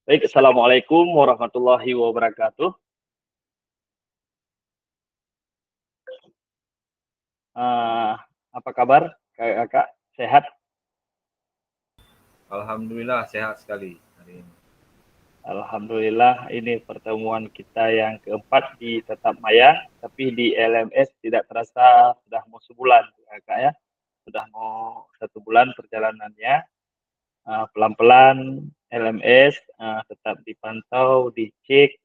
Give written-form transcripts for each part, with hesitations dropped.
Baik, Assalamualaikum warahmatullahi wabarakatuh. Eee, Apa kabar Kakak? Sehat? Alhamdulillah sehat sekali hari ini. Alhamdulillah, ini pertemuan kita yang keempat di Tetap Maya, tapi di LMS tidak terasa sudah mau sebulan, Kakak ya. Sudah mau 1 bulan perjalanannya, pelan-pelan LMS, tetap dipantau, dicek,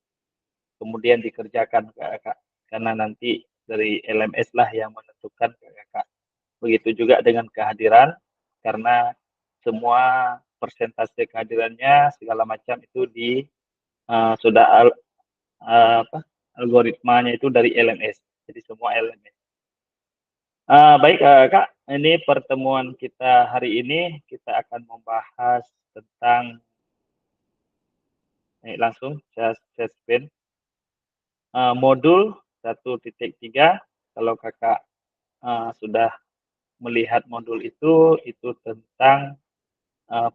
kemudian dikerjakan, Kakak. Karena nanti dari LMS lah yang menentukan, Kakak. Begitu juga dengan kehadiran, karena semua persentase kehadirannya segala macam itu sudah algoritmanya itu dari LMS. Jadi semua LMS. Baik, Kak, ini pertemuan kita hari ini kita akan membahas tentang langsung saya spin modul 1.3. Kalau Kakak sudah melihat modul itu tentang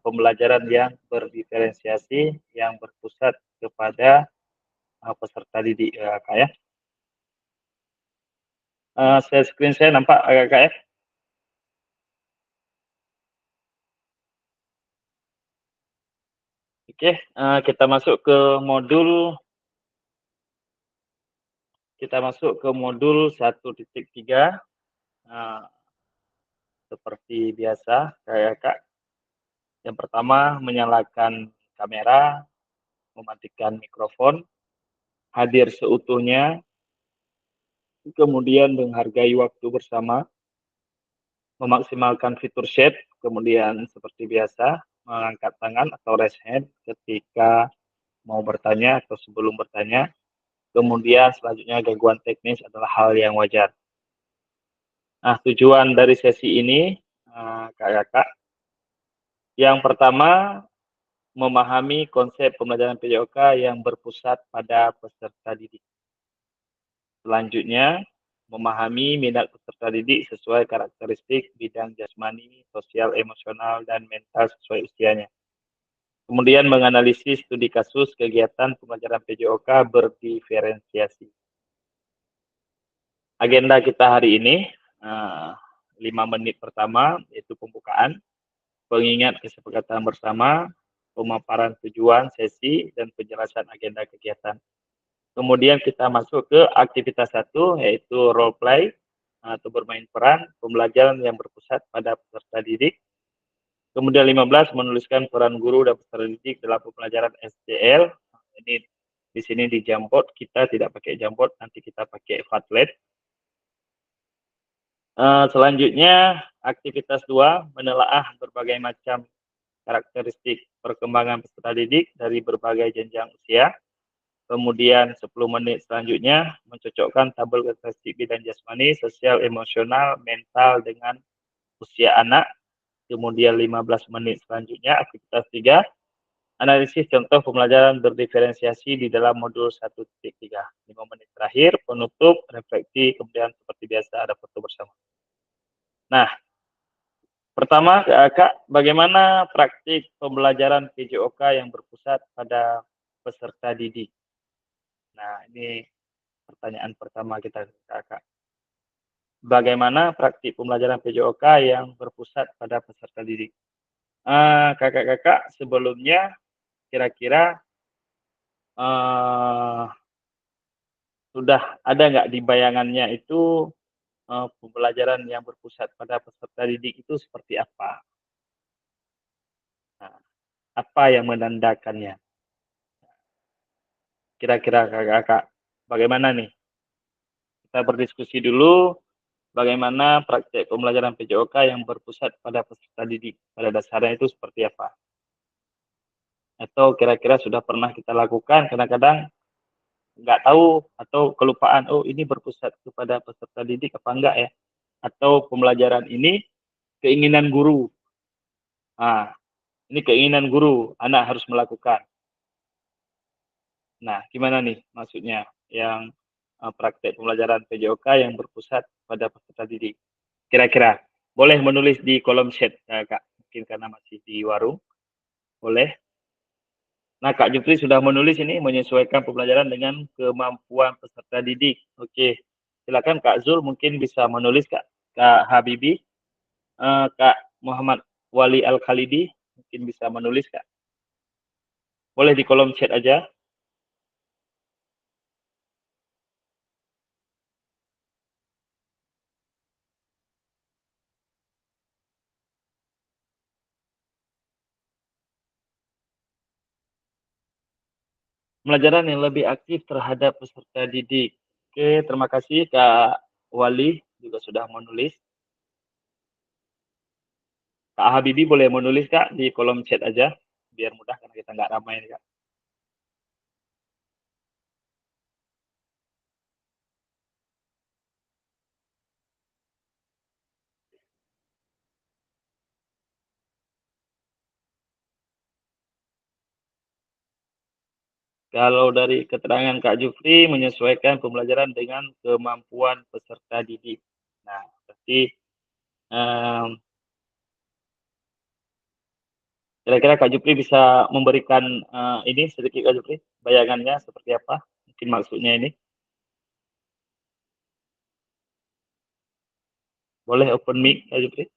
pembelajaran yang berdiferensiasi yang berpusat kepada peserta didik, Kak ya. Share screen saya nampak, Kak ya? Oke, kita masuk ke modul 1.3, eee, seperti biasa, Kak. Yang pertama menyalakan kamera, mematikan mikrofon, hadir seutuhnya, kemudian menghargai waktu bersama, memaksimalkan fitur chat, kemudian seperti biasa mengangkat tangan atau raise hand ketika mau bertanya atau sebelum bertanya. Kemudian selanjutnya gangguan teknis adalah hal yang wajar. Nah, tujuan dari sesi ini, Kakak, yang pertama memahami konsep pembelajaran PJOK yang berpusat pada peserta didik. Selanjutnya, memahami minat peserta didik sesuai karakteristik bidang jasmani, sosial, emosional, dan mental sesuai usianya. Kemudian menganalisis studi kasus kegiatan pembelajaran PJOK berdiferensiasi. Agenda kita hari ini, 5 menit pertama, yaitu pembukaan, pengingat kesepakatan bersama, pemaparan tujuan sesi, dan penjelasan agenda kegiatan. Kemudian kita masuk ke aktivitas 1, yaitu role play atau bermain peran, pembelajaran yang berpusat pada peserta didik. Kemudian 15, menuliskan peran guru dan peserta didik dalam pembelajaran SDL. Ini di sini di Jamboard, kita tidak pakai Jamboard, nanti kita pakai Padlet. Selanjutnya, aktivitas 2, menelaah berbagai macam karakteristik perkembangan peserta didik dari berbagai jenjang usia. Kemudian 10 menit selanjutnya, mencocokkan tabel karakteristik bidang jasmani, sosial, emosional, mental dengan usia anak. Kemudian 15 menit selanjutnya, aktivitas 3, analisis contoh pembelajaran berdiferensiasi di dalam modul 1.3. 5 menit terakhir, penutup, refleksi, kemudian seperti biasa ada foto bersama. Nah, pertama, Kak, bagaimana praktik pembelajaran PJOK yang berpusat pada peserta didik? Nah, ini pertanyaan pertama kita, Kak. Bagaimana praktik pembelajaran PJOK yang berpusat pada peserta didik? Kakak-kakak, sebelumnya kira-kira uh, sudah ada nggak di bayangannya itu pembelajaran yang berpusat pada peserta didik itu seperti apa? Nah, apa yang menandakannya? Kira-kira kakak-kakak, bagaimana nih? Kita berdiskusi dulu bagaimana praktek pembelajaran PJOK yang berpusat pada peserta didik. Pada dasarnya itu seperti apa? Atau kira-kira sudah pernah kita lakukan, kadang-kadang nggak tahu atau kelupaan, oh ini berpusat kepada peserta didik apa enggak ya? Atau pembelajaran ini keinginan guru. Nah, ini keinginan guru, anak harus melakukan. Nah, gimana nih maksudnya yang praktek pembelajaran PJOK yang berpusat pada peserta didik? Kira-kira boleh menulis di kolom chat, Kak. Mungkin karena masih di warung, boleh. Nah, Kak Jupri sudah menulis ini, menyesuaikan pembelajaran dengan kemampuan peserta didik. Oke, silakan Kak Zul mungkin bisa menulis, Kak Habibi, Kak Muhammad Wali Al-Khalidi mungkin bisa menulis, Kak. Boleh di kolom chat aja. Pembelajaran yang lebih aktif terhadap peserta didik. Oke, terima kasih Kak Wali juga sudah menulis. Kak Habibi boleh menulis Kak di kolom chat aja, biar mudah karena kita nggak ramai Kak. Kalau dari keterangan Kak Jufri, menyesuaikan pembelajaran dengan kemampuan peserta didik. Nah, berarti kira-kira Kak Jupri bisa memberikan ini sedikit Kak Jupri, bayangannya seperti apa? Mungkin maksudnya ini. Boleh open mic Kak Jupri?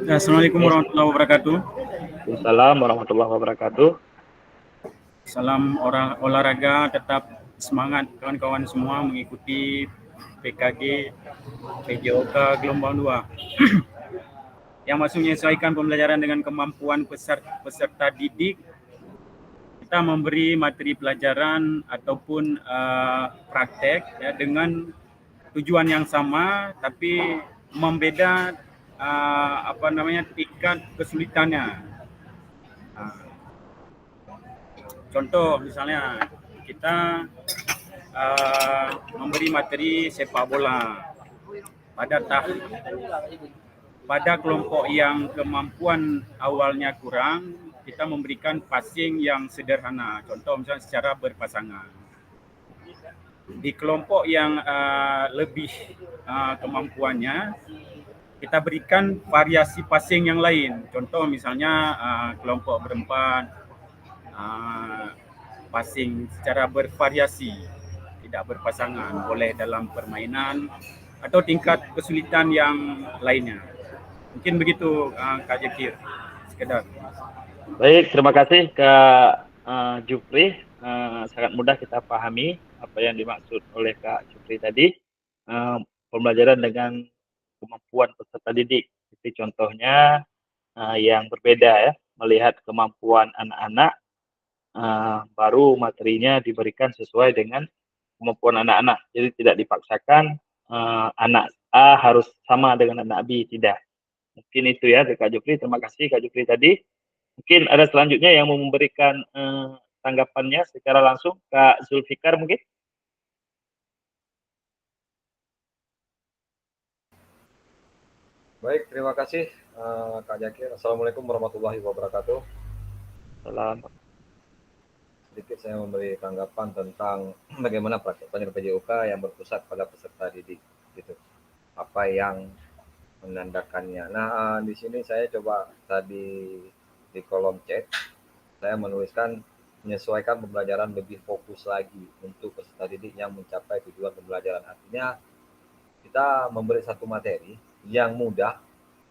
Assalamualaikum warahmatullahi wabarakatuh. Waalaikumsalam warahmatullahi wabarakatuh. Salam olahraga, tetap semangat kawan-kawan semua mengikuti PKG PJOK gelombang 2. Yang maksudnya menyesuaikan pembelajaran dengan kemampuan peserta didik, kita memberi materi pelajaran ataupun praktek ya, dengan tujuan yang sama tapi membeda tingkat kesulitannya. Contoh misalnya kita memberi materi sepak bola pada kelompok yang kemampuan awalnya kurang, kita memberikan passing yang sederhana, contoh misalnya secara berpasangan. Di kelompok yang lebih kemampuannya, kita berikan variasi passing yang lain, contoh misalnya kelompok berempat, passing secara bervariasi, tidak berpasangan, boleh dalam permainan atau tingkat kesulitan yang lainnya. Mungkin begitu Kak Jakir, sekedar. Baik, terima kasih Kak Jupri. Sangat mudah kita pahami apa yang dimaksud oleh Kak Jupri tadi. Pembelajaran dengan kemampuan peserta didik. Jadi contohnya yang berbeda ya, melihat kemampuan anak-anak, baru materinya diberikan sesuai dengan kemampuan anak-anak. Jadi tidak dipaksakan anak A harus sama dengan anak B, tidak. Mungkin itu ya Kak Jupri. Terima kasih Kak Jupri tadi. Mungkin ada selanjutnya yang mau memberikan tanggapannya secara langsung, Kak Zulfikar mungkin. Baik, terima kasih Kak Jakir. Assalamualaikum warahmatullahi wabarakatuh. Salam. Sedikit saya memberi tanggapan tentang bagaimana praktek pendidikan PJOK yang berpusat pada peserta didik, gitu. Apa yang menandakannya. Nah, di sini saya coba tadi di kolom chat saya menuliskan menyesuaikan pembelajaran lebih fokus lagi untuk peserta didik yang mencapai tujuan pembelajaran. Artinya kita memberi satu materi yang mudah,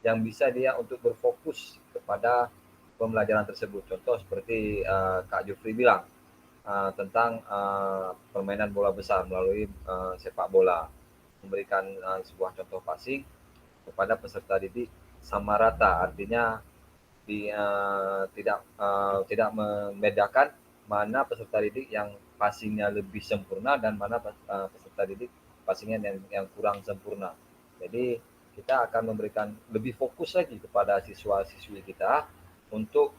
yang bisa dia untuk berfokus kepada pembelajaran tersebut. Contoh seperti Kak Jufri bilang tentang permainan bola besar melalui sepak bola, memberikan sebuah contoh passing kepada peserta didik sama rata, artinya tidak membedakan mana peserta didik yang passingnya lebih sempurna dan mana peserta didik passingnya yang kurang sempurna. Jadi kita akan memberikan lebih fokus lagi kepada siswa-siswi kita untuk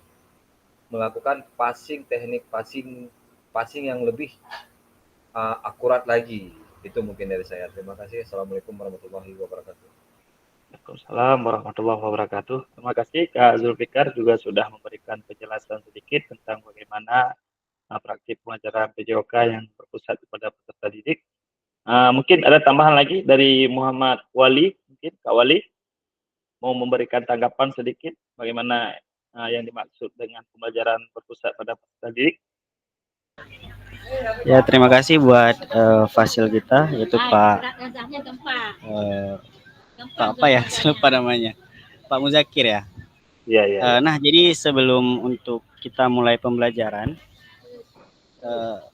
melakukan teknik passing yang lebih akurat lagi. Itu mungkin dari saya. Terima kasih. Assalamualaikum warahmatullahi wabarakatuh. Waalaikumsalam warahmatullahi wabarakatuh. Terima kasih Kak Zulfikar juga sudah memberikan penjelasan sedikit tentang bagaimana praktik pelajaran PJOK yang berpusat kepada peserta didik. Mungkin ada tambahan lagi dari Muhammad Wali, mungkin Kak Wali mau memberikan tanggapan sedikit bagaimana yang dimaksud dengan pembelajaran berpusat pada peserta didik? Ya, terima kasih buat fasil kita, yaitu Pak apa ya, saya lupa namanya, Pak Muzakir ya. Iya, iya. Nah, jadi sebelum untuk kita mulai pembelajaran,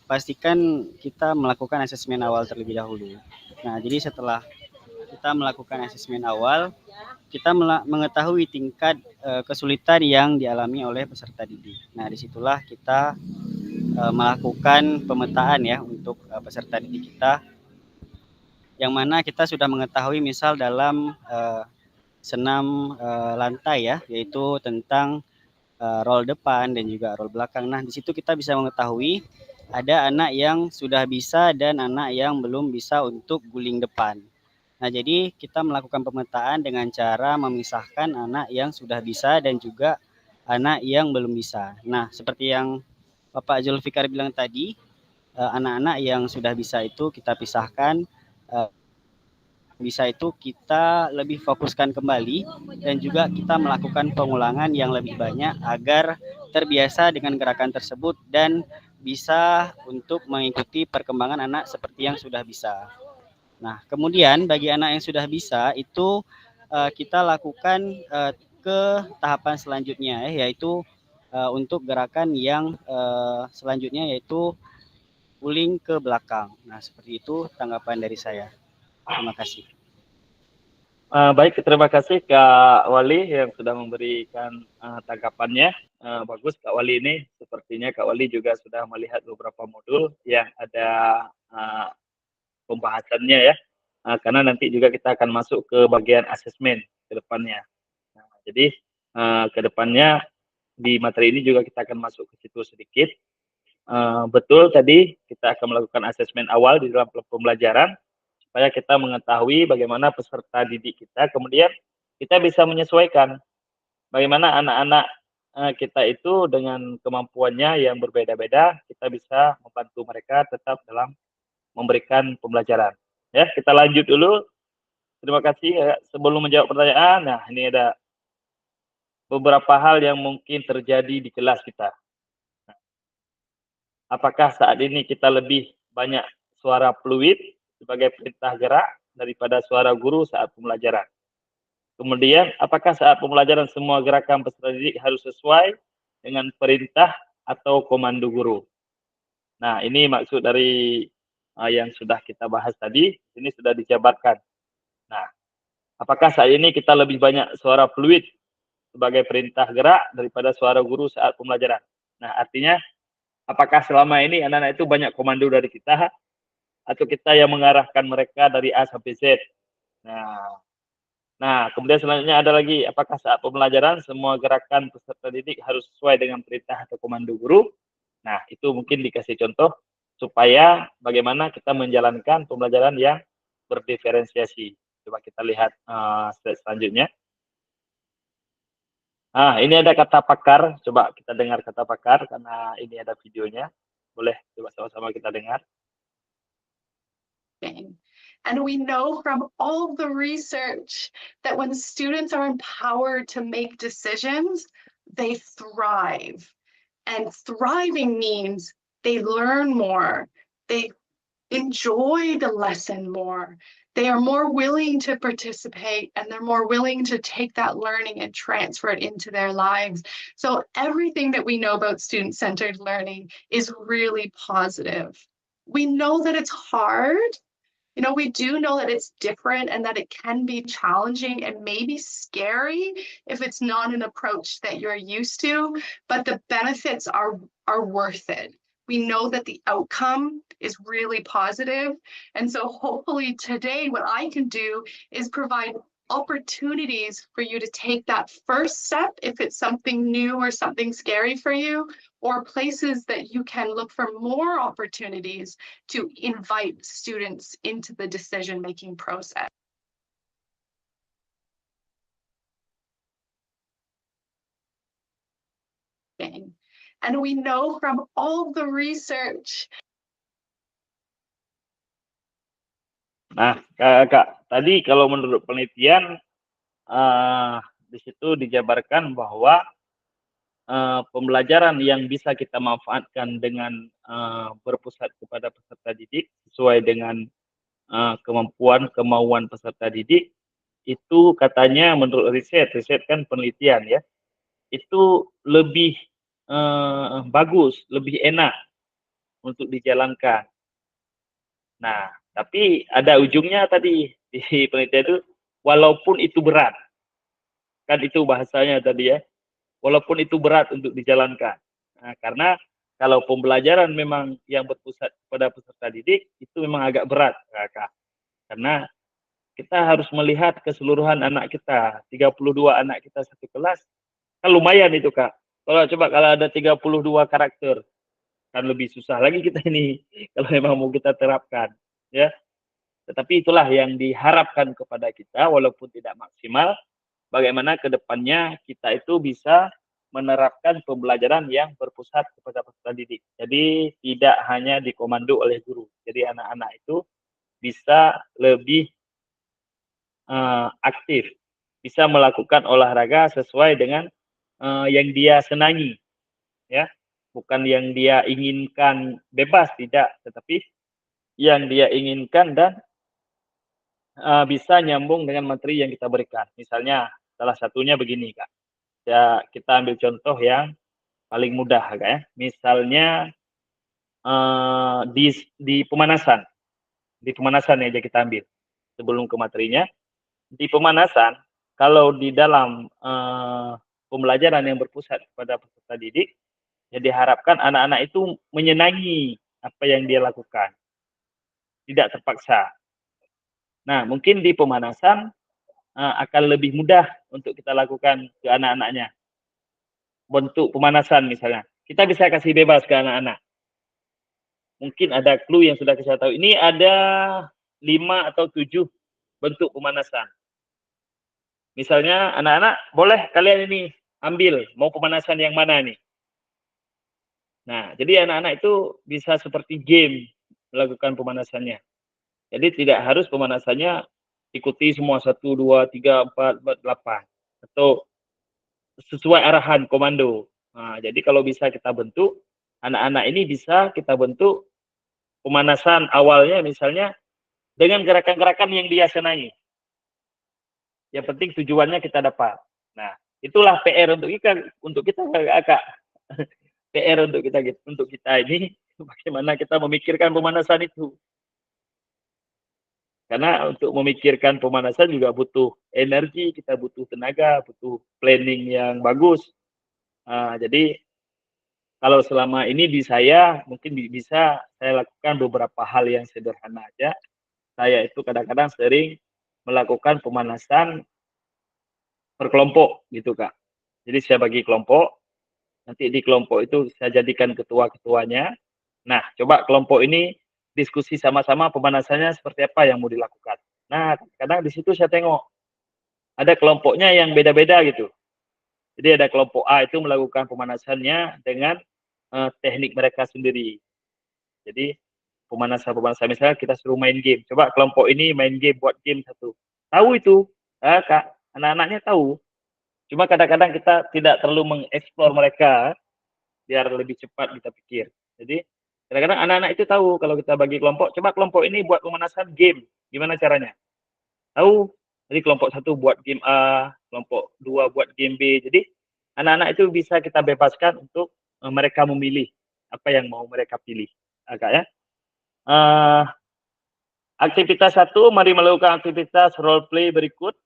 pastikan kita melakukan asesmen awal terlebih dahulu. Nah, jadi setelah kita melakukan asesmen awal, kita mengetahui tingkat kesulitan yang dialami oleh peserta didik. Nah, disitulah kita melakukan pemetaan ya untuk peserta didik kita, yang mana kita sudah mengetahui misal dalam senam lantai ya, yaitu tentang roll depan dan juga roll belakang. Nah, di situ kita bisa mengetahui ada anak yang sudah bisa dan anak yang belum bisa untuk guling depan. Nah, jadi kita melakukan pemetaan dengan cara memisahkan anak yang sudah bisa dan juga anak yang belum bisa. Nah, seperti yang Bapak Zulfikar bilang tadi, anak-anak yang sudah bisa itu kita pisahkan, bisa itu kita lebih fokuskan kembali dan juga kita melakukan pengulangan yang lebih banyak agar terbiasa dengan gerakan tersebut dan bisa untuk mengikuti perkembangan anak seperti yang sudah bisa. Nah, kemudian bagi anak yang sudah bisa itu kita lakukan ke tahapan selanjutnya yaitu untuk gerakan yang selanjutnya yaitu guling ke belakang. Nah, seperti itu tanggapan dari saya. Terima kasih. Baik, terima kasih Kak Wali yang sudah memberikan tanggapannya. Bagus Kak Wali ini, sepertinya Kak Wali juga sudah melihat beberapa modul yang ada pembahasannya ya. Karena nanti juga kita akan masuk ke bagian asesmen ke depannya. Nah, jadi ke depannya di materi ini juga kita akan masuk ke situ sedikit. Betul tadi kita akan melakukan asesmen awal di dalam pembelajaran supaya kita mengetahui bagaimana peserta didik kita, kemudian kita bisa menyesuaikan bagaimana anak-anak kita itu dengan kemampuannya yang berbeda-beda, kita bisa membantu mereka tetap dalam memberikan pembelajaran. Ya, kita lanjut dulu. Terima kasih ya. Sebelum menjawab pertanyaan, nah ini ada beberapa hal yang mungkin terjadi di kelas kita. Apakah saat ini kita lebih banyak suara fluid sebagai perintah gerak daripada suara guru saat pembelajaran? Kemudian, apakah saat pembelajaran semua gerakan peserta didik harus sesuai dengan perintah atau komando guru? Nah, ini maksud dari yang sudah kita bahas tadi, ini sudah dijabarkan. Nah, apakah saat ini kita lebih banyak suara fluid sebagai perintah gerak daripada suara guru saat pembelajaran? Nah, artinya apakah selama ini anak-anak itu banyak komando dari kita atau kita yang mengarahkan mereka dari A sampai Z? Nah, kemudian selanjutnya ada lagi, apakah saat pembelajaran semua gerakan peserta didik harus sesuai dengan perintah atau komando guru? Nah, itu mungkin dikasih contoh supaya bagaimana kita menjalankan pembelajaran yang berdiferensiasi. Coba kita lihat slide selanjutnya. Nah, ini ada kata pakar. Coba kita dengar kata pakar karena ini ada videonya. Boleh coba sama-sama kita dengar. And we know from all the research that when students are empowered to make decisions, they thrive. And thriving means they learn more, they enjoy the lesson more, they are more willing to participate, and they're more willing to take that learning and transfer it into their lives. So everything that we know about student-centered learning is really positive. We know that it's hard. You know, we do know that it's different and that it can be challenging and maybe scary if it's not an approach that you're used to, but the benefits are worth it. We know that the outcome is really positive. And so hopefully today what I can do is provide opportunities for you to take that first step if it's something new or something scary for you, or places that you can look for more opportunities to invite students into the decision-making process. And we know from all the research. Nah, Kak, tadi kalau menurut penelitian di situ dijabarkan bahwa pembelajaran yang bisa kita manfaatkan dengan berpusat kepada peserta didik sesuai dengan kemauan peserta didik, itu katanya menurut riset kan penelitian ya, itu lebih bagus, lebih enak untuk dijalankan. Nah, tapi ada ujungnya tadi di penelitian itu, walaupun itu berat, kan itu bahasanya tadi ya, walaupun itu berat untuk dijalankan. Nah, karena kalau pembelajaran memang yang berpusat pada peserta didik, itu memang agak berat, Kak. Karena kita harus melihat keseluruhan anak kita, 32 anak kita satu kelas, kan lumayan itu, Kak. Kalau ada 32 karakter, kan lebih susah lagi kita ini, kalau memang mau kita terapkan, ya. Tetapi itulah yang diharapkan kepada kita, walaupun tidak maksimal, bagaimana ke depannya kita itu bisa menerapkan pembelajaran yang berpusat kepada peserta didik. Jadi tidak hanya dikomando oleh guru. Jadi anak-anak itu bisa lebih aktif, bisa melakukan olahraga sesuai dengan yang dia senangi, ya. Bukan yang dia inginkan bebas, tidak, tetapi yang dia inginkan dan bisa nyambung dengan materi yang kita berikan. Misalnya salah satunya begini, Kak. Ya, kita ambil contoh yang paling mudah, Kak, ya. Misalnya di pemanasan. Di pemanasan aja kita ambil sebelum ke materinya. Di pemanasan, kalau di dalam pembelajaran yang berpusat pada peserta didik, ya diharapkan anak-anak itu menyenangi apa yang dia lakukan, tidak terpaksa. Nah, mungkin di pemanasan akan lebih mudah untuk kita lakukan ke anak-anaknya. Bentuk pemanasan misalnya, kita bisa kasih bebas ke anak-anak. Mungkin ada clue yang sudah kita tahu. Ini ada 5 atau 7 bentuk pemanasan. Misalnya anak-anak, boleh kalian ini ambil, mau pemanasan yang mana nih? Nah, jadi anak-anak itu bisa seperti game melakukan pemanasannya. Jadi tidak harus pemanasannya ikuti semua 1, 2, 3, 4, 8 atau sesuai arahan komando. Nah, jadi kalau bisa kita bentuk, anak-anak ini bisa kita bentuk pemanasan awalnya misalnya dengan gerakan-gerakan yang dia senangi. Yang penting tujuannya kita dapat. Nah, itulah PR untuk kita Kak. PR untuk kita ini bagaimana kita memikirkan pemanasan itu. Karena untuk memikirkan pemanasan juga butuh energi, kita butuh tenaga, butuh planning yang bagus. Jadi kalau selama ini di saya mungkin bisa saya lakukan beberapa hal yang sederhana aja. Saya itu kadang-kadang sering melakukan pemanasan per kelompok gitu, Kak. Jadi saya bagi kelompok, nanti di kelompok itu saya jadikan ketua-ketuanya. Nah, coba kelompok ini diskusi sama-sama pemanasannya seperti apa yang mau dilakukan. Nah, kadang di situ saya tengok ada kelompoknya yang beda-beda gitu. Jadi ada kelompok A itu melakukan pemanasannya dengan teknik mereka sendiri. Jadi pemanasan misalnya kita suruh main game. Coba kelompok ini main game, buat game satu. Tahu itu, Kak, anak-anaknya tahu. Cuma kadang-kadang kita tidak terlalu mengeksplor mereka biar lebih cepat kita pikir. Jadi kadang-kadang anak-anak itu tahu kalau kita bagi kelompok, coba kelompok ini buat pemanasan game, gimana caranya? Tahu. Jadi kelompok 1 buat game A, kelompok 2 buat game B. Jadi anak-anak itu bisa kita bebaskan untuk mereka memilih apa yang mau mereka pilih, Kak, ya. Aktivitas 1, mari melakukan aktivitas role play berikut.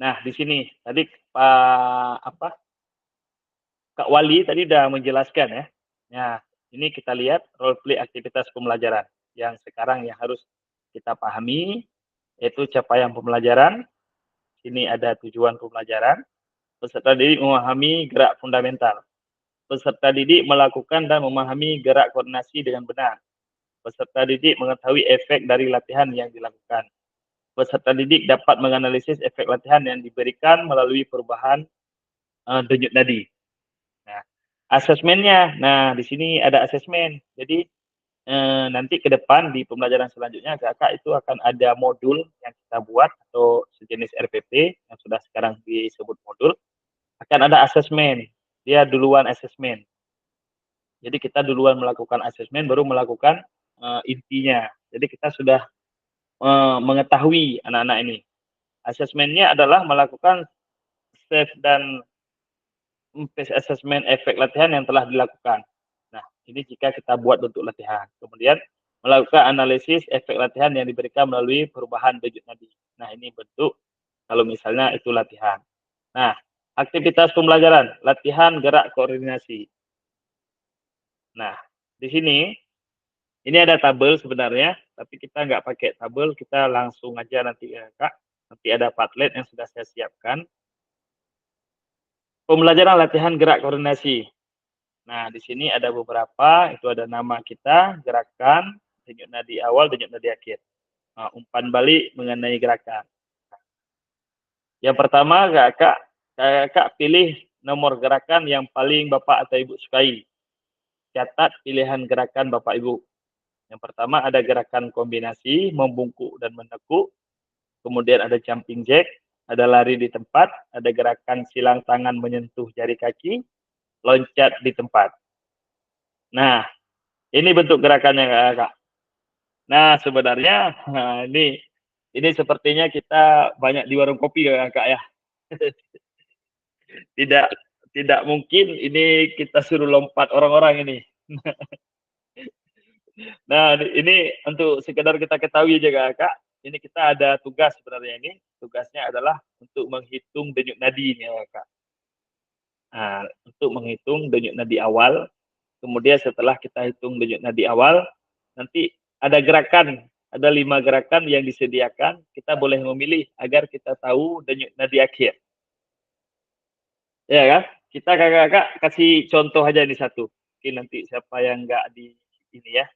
Nah, di sini tadi Kak Wali tadi udah menjelaskan ya. Nah, ini kita lihat role play aktivitas pembelajaran yang sekarang yang harus kita pahami, yaitu capaian pembelajaran. Sini ada tujuan pembelajaran. Peserta didik memahami gerak fundamental. Peserta didik melakukan dan memahami gerak koordinasi dengan benar. Peserta didik mengetahui efek dari latihan yang dilakukan. Peserta didik dapat menganalisis efek latihan yang diberikan melalui perubahan denyut nadi. Nah, asesmennya, nah di sini ada asesmen. Jadi nanti ke depan di pembelajaran selanjutnya kakak itu akan ada modul yang kita buat atau sejenis RPP yang sudah sekarang disebut modul, akan ada asesmen. Dia duluan asesmen. Jadi kita duluan melakukan asesmen baru melakukan intinya. Jadi kita sudah mengetahui anak-anak ini. Asesmennya adalah melakukan safe dan pace assessment efek latihan yang telah dilakukan. Nah, ini jika kita buat bentuk latihan. Kemudian melakukan analisis efek latihan yang diberikan melalui perubahan denyut nadi. Nah, ini bentuk kalau misalnya itu latihan. Nah, aktivitas pembelajaran, latihan gerak koordinasi. Nah, di sini ini ada tabel sebenarnya, tapi kita nggak pakai tabel, kita langsung aja nanti ya Kak. Nanti ada Padlet yang sudah saya siapkan. Pembelajaran latihan gerak koordinasi. Nah, di sini ada beberapa, itu ada nama kita, gerakan, denyut nadi awal, denyut nadi akhir. Nah, umpan balik mengenai gerakan. Yang pertama, kakak pilih nomor gerakan yang paling Bapak atau Ibu sukai. Catat pilihan gerakan Bapak Ibu. Yang pertama ada gerakan kombinasi, membungkuk dan menekuk. Kemudian ada jumping jack, ada lari di tempat, ada gerakan silang tangan menyentuh jari kaki, loncat di tempat. Nah, ini bentuk gerakannya Kak. Nah, sebenarnya ini sepertinya kita banyak di warung kopi Kak ya. Tidak mungkin ini kita suruh lompat orang-orang ini. Nah, ini untuk sekedar kita ketahui aja Kak. Ini kita ada tugas sebenarnya ini. Tugasnya adalah untuk menghitung denyut nadi ini Kak. Nah, untuk menghitung denyut nadi awal. Kemudian setelah kita hitung denyut nadi awal, nanti ada gerakan, ada 5 gerakan yang disediakan. Kita boleh memilih agar kita tahu denyut nadi akhir. Ya kan? Kita kakak-kakak kasih contoh aja ini satu. Mungkin nanti siapa yang nggak di ini ya.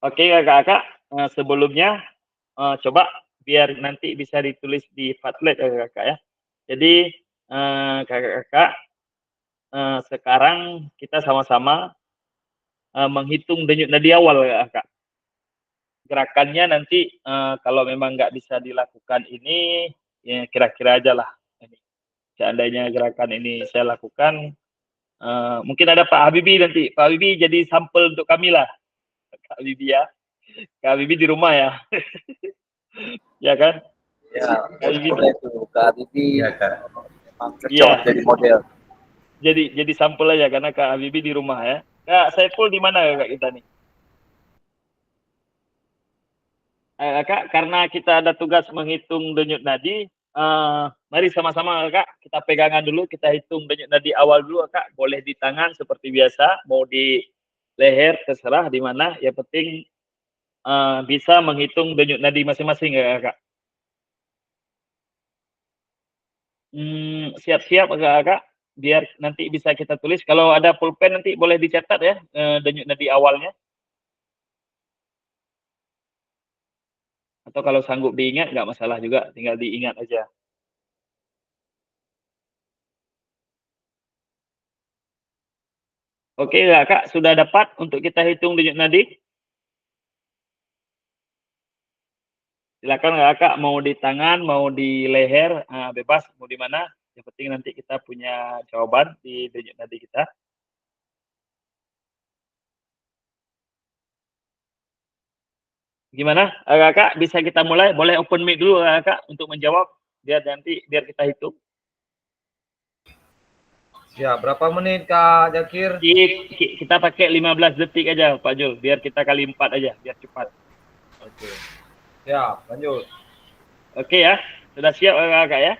Oke kakak-kakak, sebelumnya coba biar nanti bisa ditulis di Padlet ya kakak ya. Jadi kakak-kakak sekarang kita sama-sama menghitung denyut nadi awal kakak. Gerakannya nanti kalau memang nggak bisa dilakukan ini, ya kira-kira aja lah. Seandainya gerakan ini saya lakukan, mungkin ada Pak Habibie nanti. Pak Habibie jadi sampel untuk kami lah. Kak Habibie ya. Kak Habibie di rumah ya. Ya kan? Ya, Kak Habibie. boleh tuh Kak Habibie. Ya, Kak. Memang cocok jadi model. Jadi sampel aja karena Kak Habibie di rumah ya. Kak Saiful di mana Kak kita nih? Kak, karena kita ada tugas menghitung denyut nadi, mari sama-sama Kak, kita pegangan dulu, kita hitung denyut nadi awal dulu Kak, boleh di tangan seperti biasa, mau di leher, terserah di mana, yang penting bisa menghitung denyut nadi masing-masing ya Kak. Siap-siap Kak, biar nanti bisa kita tulis, kalau ada pulpen nanti boleh dicatat ya, denyut nadi awalnya. Atau kalau sanggup diingat nggak masalah juga, tinggal diingat aja. Oke Kak, sudah dapat untuk kita hitung denyut nadi? Silakan Kak, mau di tangan, mau di leher, bebas, mau di mana. Yang penting nanti kita punya jawaban di denyut nadi kita. Gimana Kak, bisa kita mulai? Boleh open mic dulu Kak untuk menjawab, biar kita hitung. Ya, berapa menit Kak Jakir? Kita pakai 15 detik aja Pak Jul, biar kita kali 4 aja, biar cepat. Oke. Ya, lanjut. Oke ya, sudah siap Kak ya?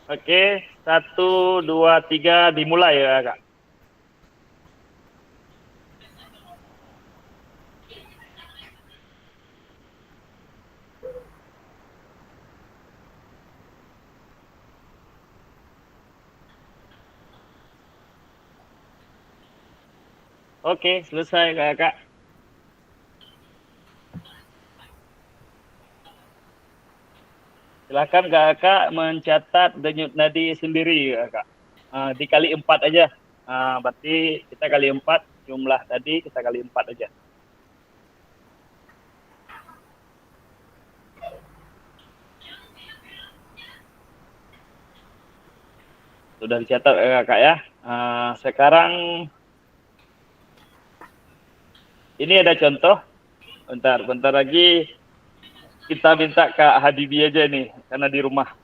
Oke, 1, 2, 3, dimulai ya Kak. Oke, selesai Kak. Silakan kakak mencatat denyut nadi sendiri kakak. Dikali 4 aja. Berarti kita kali 4, jumlah tadi kita kali 4 aja. Sudah dicatat kakak ya. Sekarang ini ada contoh. Bentar lagi kita minta Kak Habibie aja nih, karena di rumah.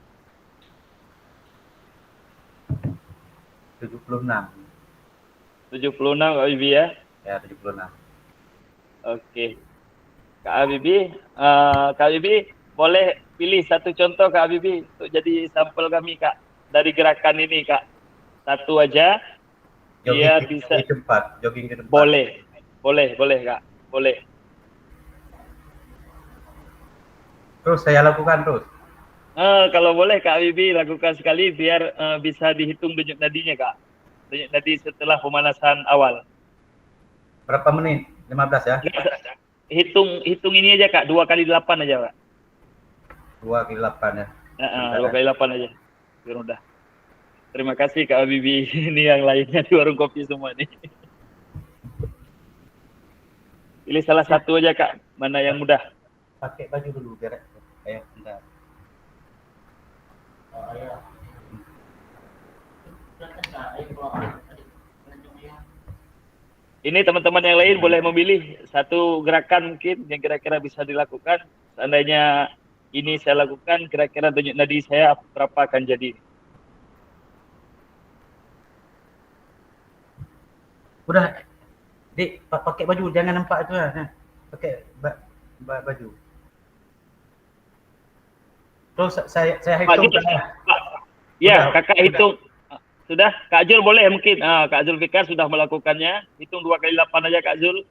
76. 76 Kak Habibie ya? Ya, 76. Oke. Kak Habibie boleh pilih satu contoh Kak Habibie untuk jadi sampel kami Kak. Dari gerakan ini Kak. Satu aja. Biar bisa. Jogging ke depan. Boleh Kak. Boleh. Terus saya lakukan terus. Kalau boleh Kak Habibie lakukan sekali biar bisa dihitung denyut nadinya Kak. Denyut nadi setelah pemanasan awal. Berapa menit? 15 ya? Hitung ini aja Kak, 2 kali 8 aja Kak. 2 kali 8 ya? 2 kali 8 aja. Biar udah. Terima kasih Kak Habibie. Ini yang lainnya di warung kopi semua nih. Pilih salah satu aja Kak, mana yang mudah. Pakai baju dulu biar ayo bentar. Ini teman-teman yang lain boleh memilih satu gerakan mungkin yang kira-kira bisa dilakukan. Seandainya ini saya lakukan, kira-kira denyut nadi saya berapa akan jadi? Udah, Dik, pakai baju, jangan nampak itu ya. Pakai baju. Terus saya hitung. Ya, kakak hitung. Sudah, Kak Zul boleh mungkin. Kak Zulfikar sudah melakukannya. Hitung 2 kali 8 aja Kak Zul.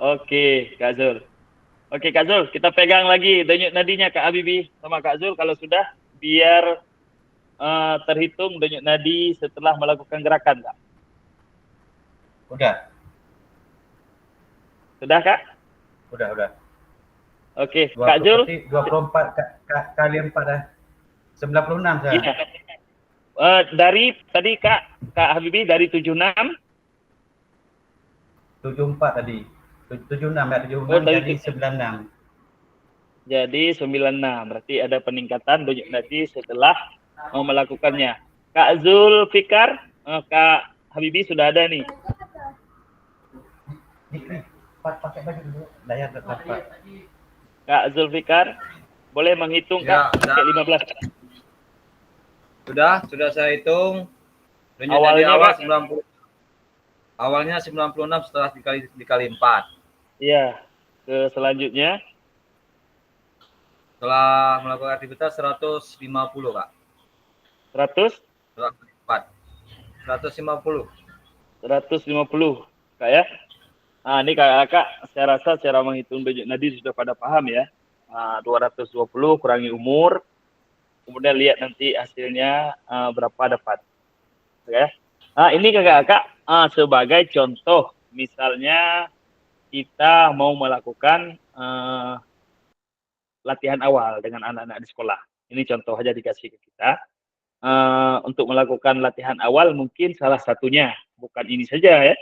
Oke, Kak Zul. Oke, Kak Zul, kita pegang lagi denyut nadinya Kak Habibie sama Kak Zul kalau sudah, biar terhitung denyut nadi setelah melakukan gerakan, Kak. Udah. Sudah, Kak? Udah. Oke, Kak Zul. 24 kali 4 dah. 96 saya. Iya. Dari tadi Kak Habibie dari 76. 74 tadi. 76 ya, 76 jadi 96. Jadi 96. Berarti ada peningkatan denyut nadi setelah melakukannya. Kak Zulfikar, Kak Habibie sudah ada nih. Pakai baju dulu. Layar dapat. Kak Zulfikar, boleh menghitung Kak sampai 15. Sudah saya hitung. Awalnya awal 90. Awalnya 96 setelah dikali 4. Iya. Ke selanjutnya. Setelah melakukan aktivitas 150, Kak. 100? 150. 150, Kak ya. Ini kakak, saya rasa cara menghitung denyut nadi sudah pada paham ya. 220 kurangi umur, kemudian lihat nanti hasilnya berapa dapat. Ya. Ini kakak sebagai contoh, misalnya kita mau melakukan latihan awal dengan anak-anak di sekolah. Ini contoh aja dikasih ke kita. Untuk melakukan latihan awal mungkin salah satunya, bukan ini saja ya.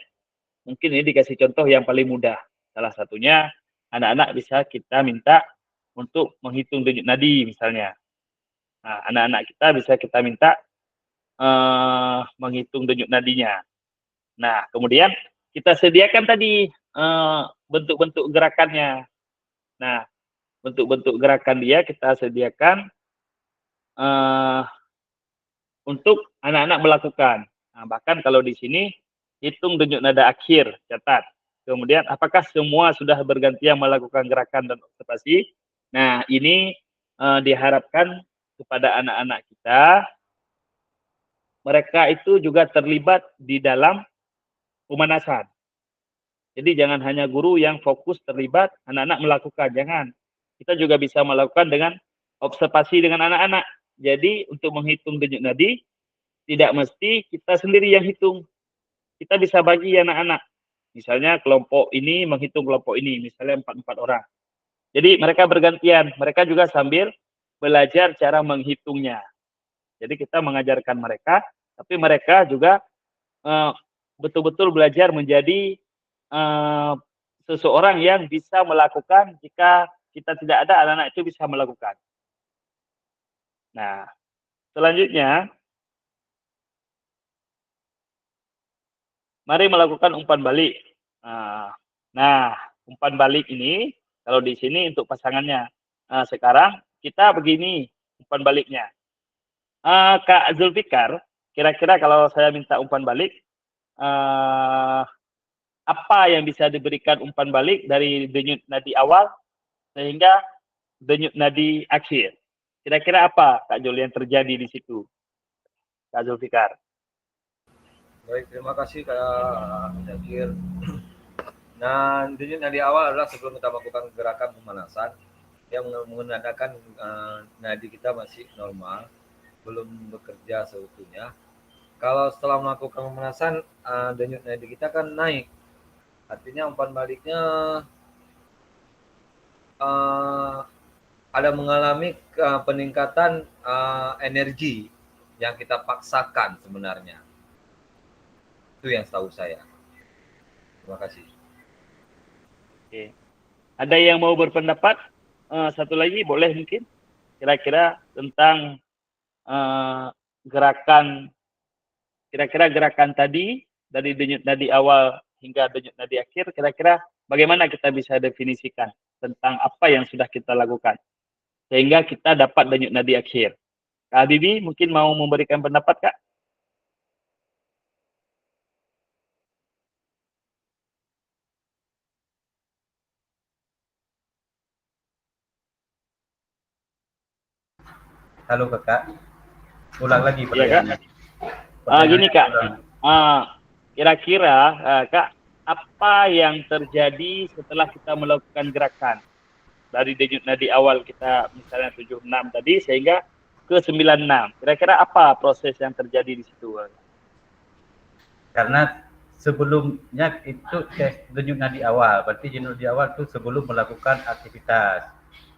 Mungkin ini dikasih contoh yang paling mudah. Salah satunya anak-anak bisa kita minta untuk menghitung denyut nadi misalnya. Nah, anak-anak kita bisa kita minta menghitung denyut nadinya. Nah, kemudian kita sediakan tadi bentuk-bentuk gerakannya. Nah, bentuk-bentuk gerakan dia kita sediakan untuk anak-anak melakukan. Nah, bahkan kalau di sini hitung denyut nada akhir, catat. Kemudian apakah semua sudah bergantian melakukan gerakan dan observasi? Nah, ini diharapkan kepada anak-anak kita, mereka itu juga terlibat di dalam pemanasan. Jadi jangan hanya guru yang fokus terlibat, anak-anak melakukan, jangan. Kita juga bisa melakukan dengan observasi dengan anak-anak. Jadi untuk menghitung denyut nadi, tidak mesti kita sendiri yang hitung. kita bisa bagi anak-anak. Misalnya kelompok ini menghitung kelompok ini, misalnya 4 orang. Jadi mereka bergantian, mereka juga sambil belajar cara menghitungnya. Jadi kita mengajarkan mereka, tapi mereka juga betul-betul belajar menjadi seseorang yang bisa melakukan jika kita tidak ada, anak-anak itu bisa melakukan. Nah, selanjutnya, mari melakukan umpan balik. Nah, umpan balik ini, kalau di sini untuk pasangannya. Sekarang kita begini umpan baliknya. Kak Zulfikar, kira-kira kalau saya minta umpan balik, apa yang bisa diberikan umpan balik dari denyut nadi awal sehingga denyut nadi akhir? Kira-kira apa, Kak Jul, yang terjadi di situ, Kak Zulfikar? Baik, terima kasih Kak Zakir. Nah, denyut nadi awal adalah sebelum kita melakukan gerakan pemanasan yang menandakan nadi kita masih normal, belum bekerja seutuhnya. Kalau setelah melakukan pemanasan, denyut nadi kita kan naik. Artinya umpan baliknya ada mengalami peningkatan energi yang kita paksakan sebenarnya. Itu yang setahu saya. Terima kasih. Oke. Ada yang mau berpendapat? Satu lagi boleh mungkin? Kira-kira tentang gerakan, kira-kira gerakan tadi dari denyut nadi awal hingga denyut nadi akhir, kira-kira bagaimana kita bisa definisikan tentang apa yang sudah kita lakukan sehingga kita dapat denyut nadi akhir. Kak Habibie mungkin mau memberikan pendapat, Kak? Halo Kakak, ulang lagi Iya, Kak. pertanyaannya. Gini, Kak. Kira-kira, Kak, apa yang terjadi setelah kita melakukan gerakan dari denyut nadi awal kita misalnya 76 tadi sehingga ke 96? Kira-kira apa proses yang terjadi di situ? Karena sebelumnya itu tes denyut nadi awal, berarti denyut nadi awal itu sebelum melakukan aktivitas.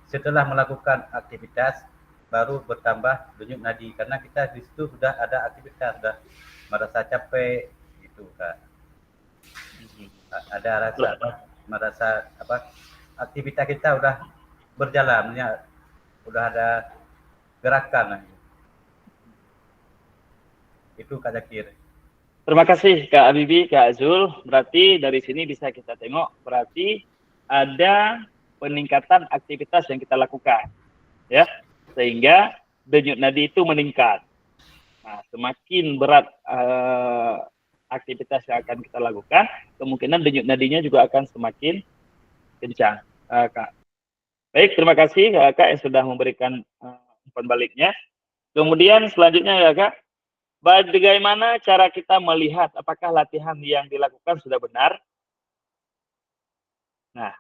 Setelah melakukan aktivitas baru bertambah denyut nadi karena kita di situ sudah ada aktivitas, sudah merasa capek gitu Kak. Ada rasa merasa aktivitas kita udah berjalan, udah ada gerakan. Itu Kak Zakir. Terima kasih Kak Habibie, Kak Azul. Berarti dari sini bisa kita tengok, berarti ada peningkatan aktivitas yang kita lakukan, ya, sehingga denyut nadi itu meningkat. Nah, semakin berat aktivitas yang akan kita lakukan, kemungkinan denyut nadinya juga akan semakin kencang, Kak. Baik, terima kasih Kak yang sudah memberikan umpan baliknya. Kemudian selanjutnya ya Kak, bagaimana cara kita melihat apakah latihan yang dilakukan sudah benar? Nah,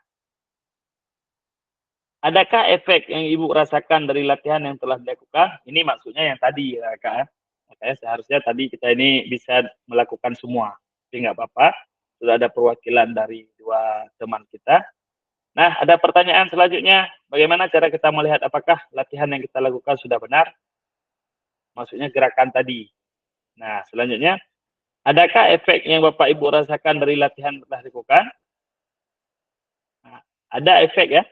adakah efek yang Ibu rasakan dari latihan yang telah dilakukan? Ini maksudnya yang tadi ya Kak. Makanya seharusnya tadi kita ini bisa melakukan semua. Tapi nggak apa-apa, sudah ada perwakilan dari 2 teman kita. Nah, ada pertanyaan selanjutnya. Bagaimana cara kita melihat apakah latihan yang kita lakukan sudah benar? Maksudnya gerakan tadi. Nah, selanjutnya, adakah efek yang Bapak Ibu rasakan dari latihan yang telah dilakukan? Nah, ada efek ya.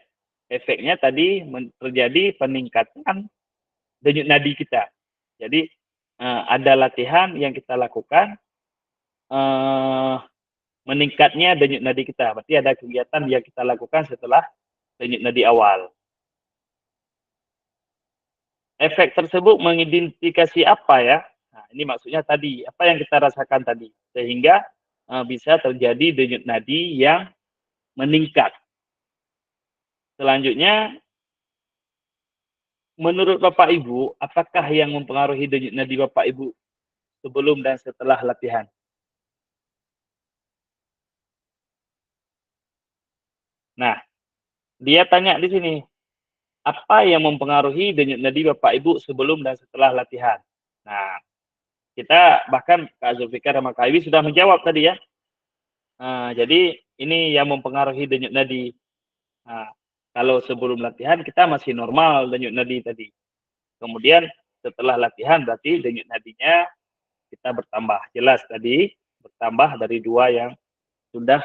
Efeknya tadi terjadi peningkatan denyut nadi kita. Jadi ada latihan yang kita lakukan meningkatnya denyut nadi kita. Berarti ada kegiatan yang kita lakukan setelah denyut nadi awal. Efek tersebut mengidentifikasi apa ya? Nah, ini maksudnya tadi, apa yang kita rasakan tadi. Sehingga bisa terjadi denyut nadi yang meningkat. Selanjutnya, menurut Bapak Ibu, apakah yang mempengaruhi denyut nadi Bapak Ibu sebelum dan setelah latihan? Nah, dia tanya di sini, apa yang mempengaruhi denyut nadi Bapak Ibu sebelum dan setelah latihan? Nah, kita bahkan Kak Zulfikar sama Kak Iwi sudah menjawab tadi ya. Jadi ini yang mempengaruhi denyut nadi. Nah, kalau sebelum latihan kita masih normal denyut nadi tadi. Kemudian setelah latihan berarti denyut nadinya kita bertambah. Jelas tadi bertambah dari 2 yang sudah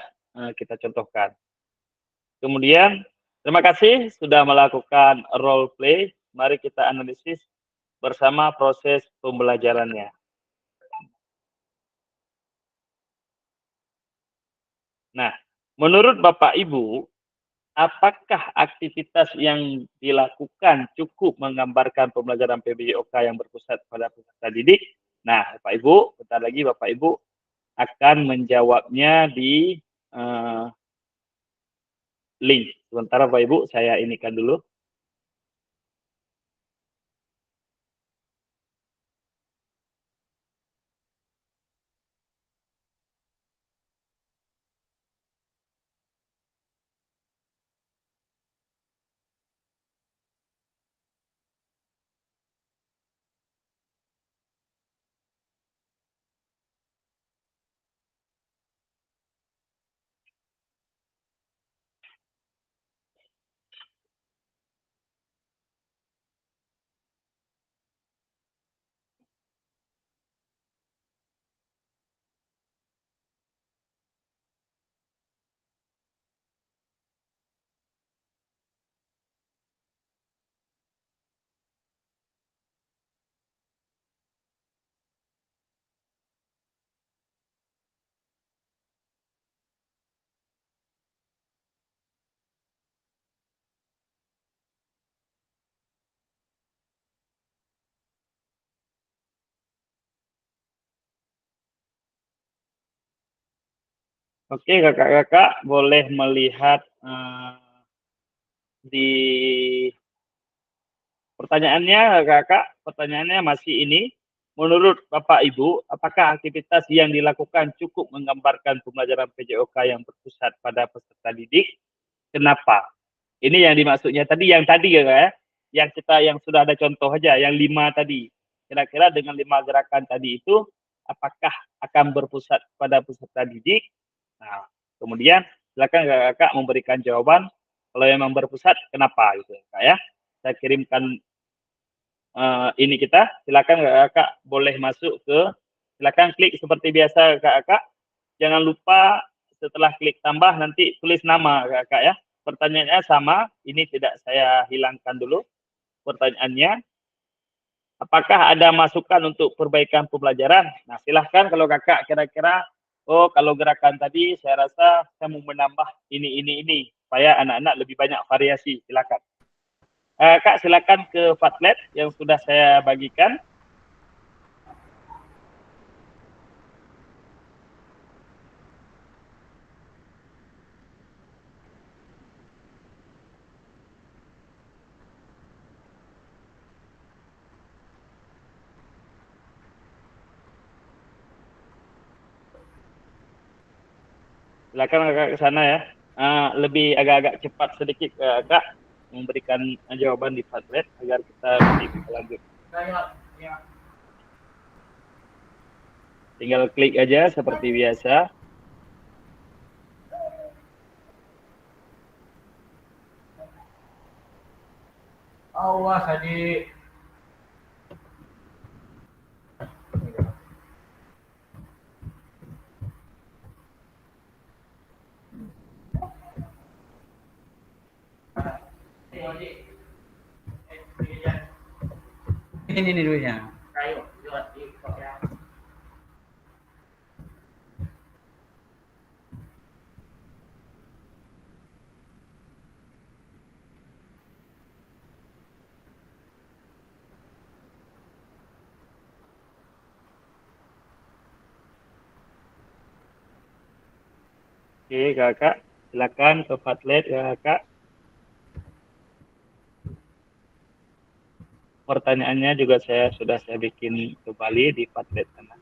kita contohkan. Kemudian terima kasih sudah melakukan role play. Mari kita analisis bersama proses pembelajarannya. Nah, menurut Bapak Ibu, apakah aktivitas yang dilakukan cukup menggambarkan pembelajaran PBJOK yang berpusat pada peserta didik? Nah, Bapak Ibu, bentar lagi Bapak Ibu akan menjawabnya di link. Sementara Bapak Ibu, saya inikan dulu. Oke, kakak-kakak boleh melihat di pertanyaannya, kakak. Pertanyaannya masih ini. Menurut Bapak Ibu, apakah aktivitas yang dilakukan cukup menggambarkan pembelajaran PJOK yang berpusat pada peserta didik? Kenapa? Ini yang dimaksudnya tadi, yang tadi ya, yang sudah ada contoh aja, yang 5 tadi. Kira-kira dengan 5 gerakan tadi itu, apakah akan berpusat pada peserta didik? Nah, kemudian silakan kakak memberikan jawaban. Kalau memang berpusat, kenapa gitu, kak ya? Saya kirimkan ini kita. Silakan kakak boleh masuk ke, silakan klik seperti biasa kakak. Jangan lupa setelah klik tambah nanti tulis nama kakak ya. Pertanyaannya sama, ini tidak saya hilangkan dulu. Pertanyaannya, apakah ada masukan untuk perbaikan pembelajaran? Nah, silahkan kalau kakak kira-kira, oh kalau gerakan tadi saya rasa saya mau menambah ini, supaya anak-anak lebih banyak variasi. Silakan. Kak, silakan ke Padlet yang sudah saya bagikan. Silakan kakak ke sana ya. Lebih agak-agak cepat sedikit kakak memberikan jawaban di Padlet agar kita bisa lanjut. Tinggal klik aja seperti biasa. Awas adik. Ini duitnya. Oke kakak, silakan ke Padlet ya kakak. Pertanyaannya juga sudah saya bikin kembali di Padlet sana.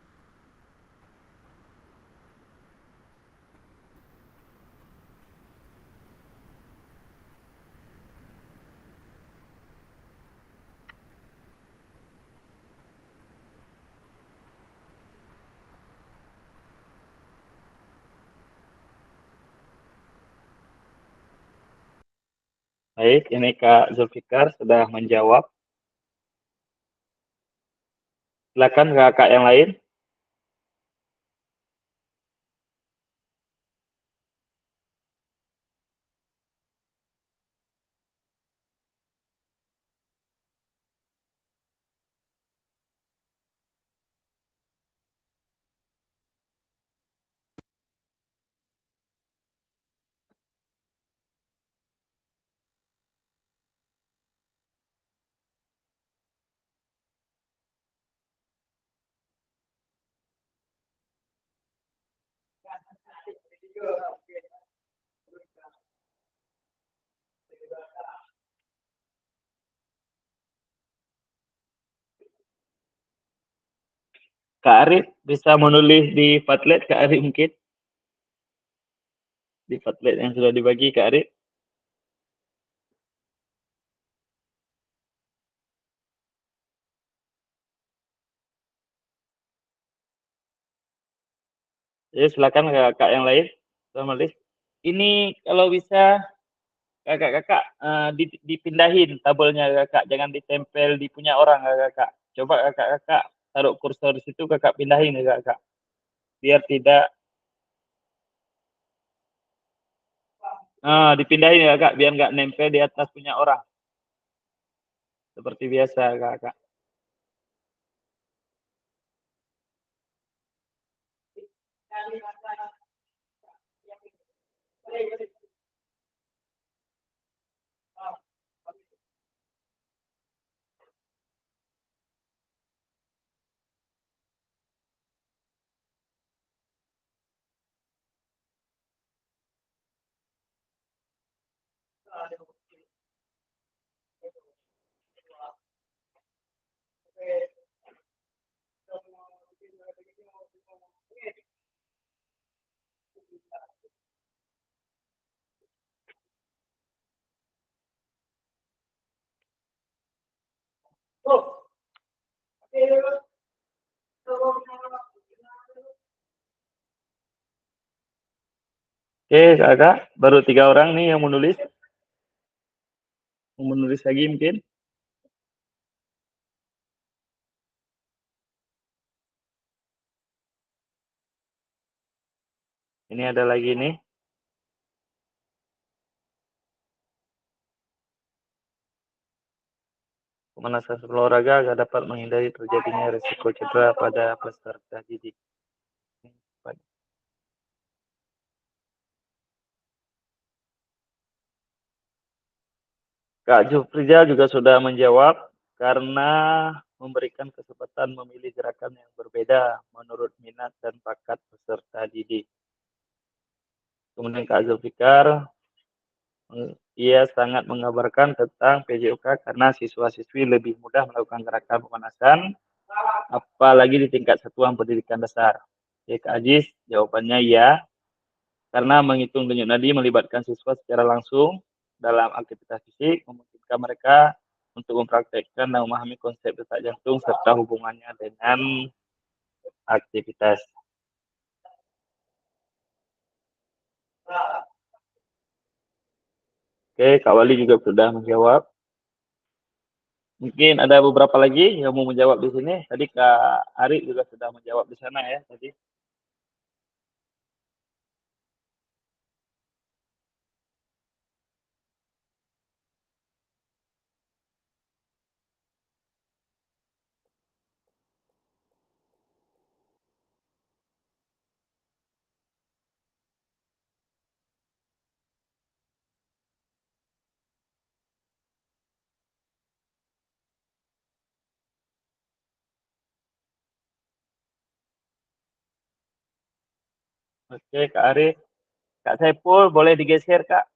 Baik, ini Kak Zulfikar sudah menjawab. Silakan kakak yang lain. Kak Arif bisa menulis di Padlet, Kak Arif mungkin? Di Padlet yang sudah dibagi, Kak Arif. Ya, silakan kakak yang lain. Menulis. Ini kalau bisa kakak-kakak dipindahin tabelnya kakak, jangan ditempel di punya orang kakak. Coba kakak-kakak taruh kursor di situ, kakak pindahin kakak. Biar tidak dipindahin ya kak, biar nggak nempel di atas punya orang. Seperti biasa kakak. Oke kakak, baru 3 orang nih yang menulis. Mau menulis lagi mungkin. Ini ada lagi nih. Pemanasan sebelum olahraga agar dapat menghindari terjadinya risiko cedera pada peserta didik. Kak Jufriza juga sudah menjawab karena memberikan kesempatan memilih gerakan yang berbeda menurut minat dan bakat peserta didik. Kemudian Kak Zulfikar, ia sangat mengabarkan tentang PJOK karena siswa-siswi lebih mudah melakukan gerakan pemanasan, apalagi di tingkat satuan pendidikan dasar. Oke, Kak Aziz, jawabannya ya, karena menghitung denyut nadi melibatkan siswa secara langsung dalam aktivitas fisik, memungkinkan mereka untuk mempraktekkan dan memahami konsep detak jantung serta hubungannya dengan aktivitas. Oke, Kak Wali juga sudah menjawab. Mungkin ada beberapa lagi yang mau menjawab di sini. Tadi Kak Ari juga sudah menjawab di sana ya tadi. Oke, Kak Ari. Kak Saiful boleh digeser Kak,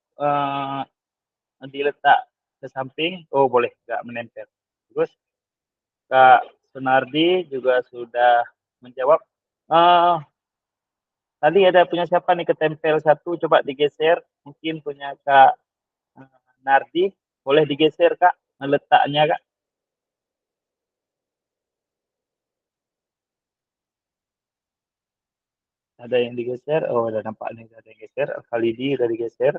diletak ke samping. Oh boleh, nggak menempel. Terus Kak Sunardi juga sudah menjawab. Uh, Tadi ada punya siapa nih ketempel satu, coba digeser. Mungkin punya Kak Nardi, boleh digeser Kak, letaknya Kak. Ada yang digeser, oh ada nampak nih ada yang geser. Khalidi udah digeser.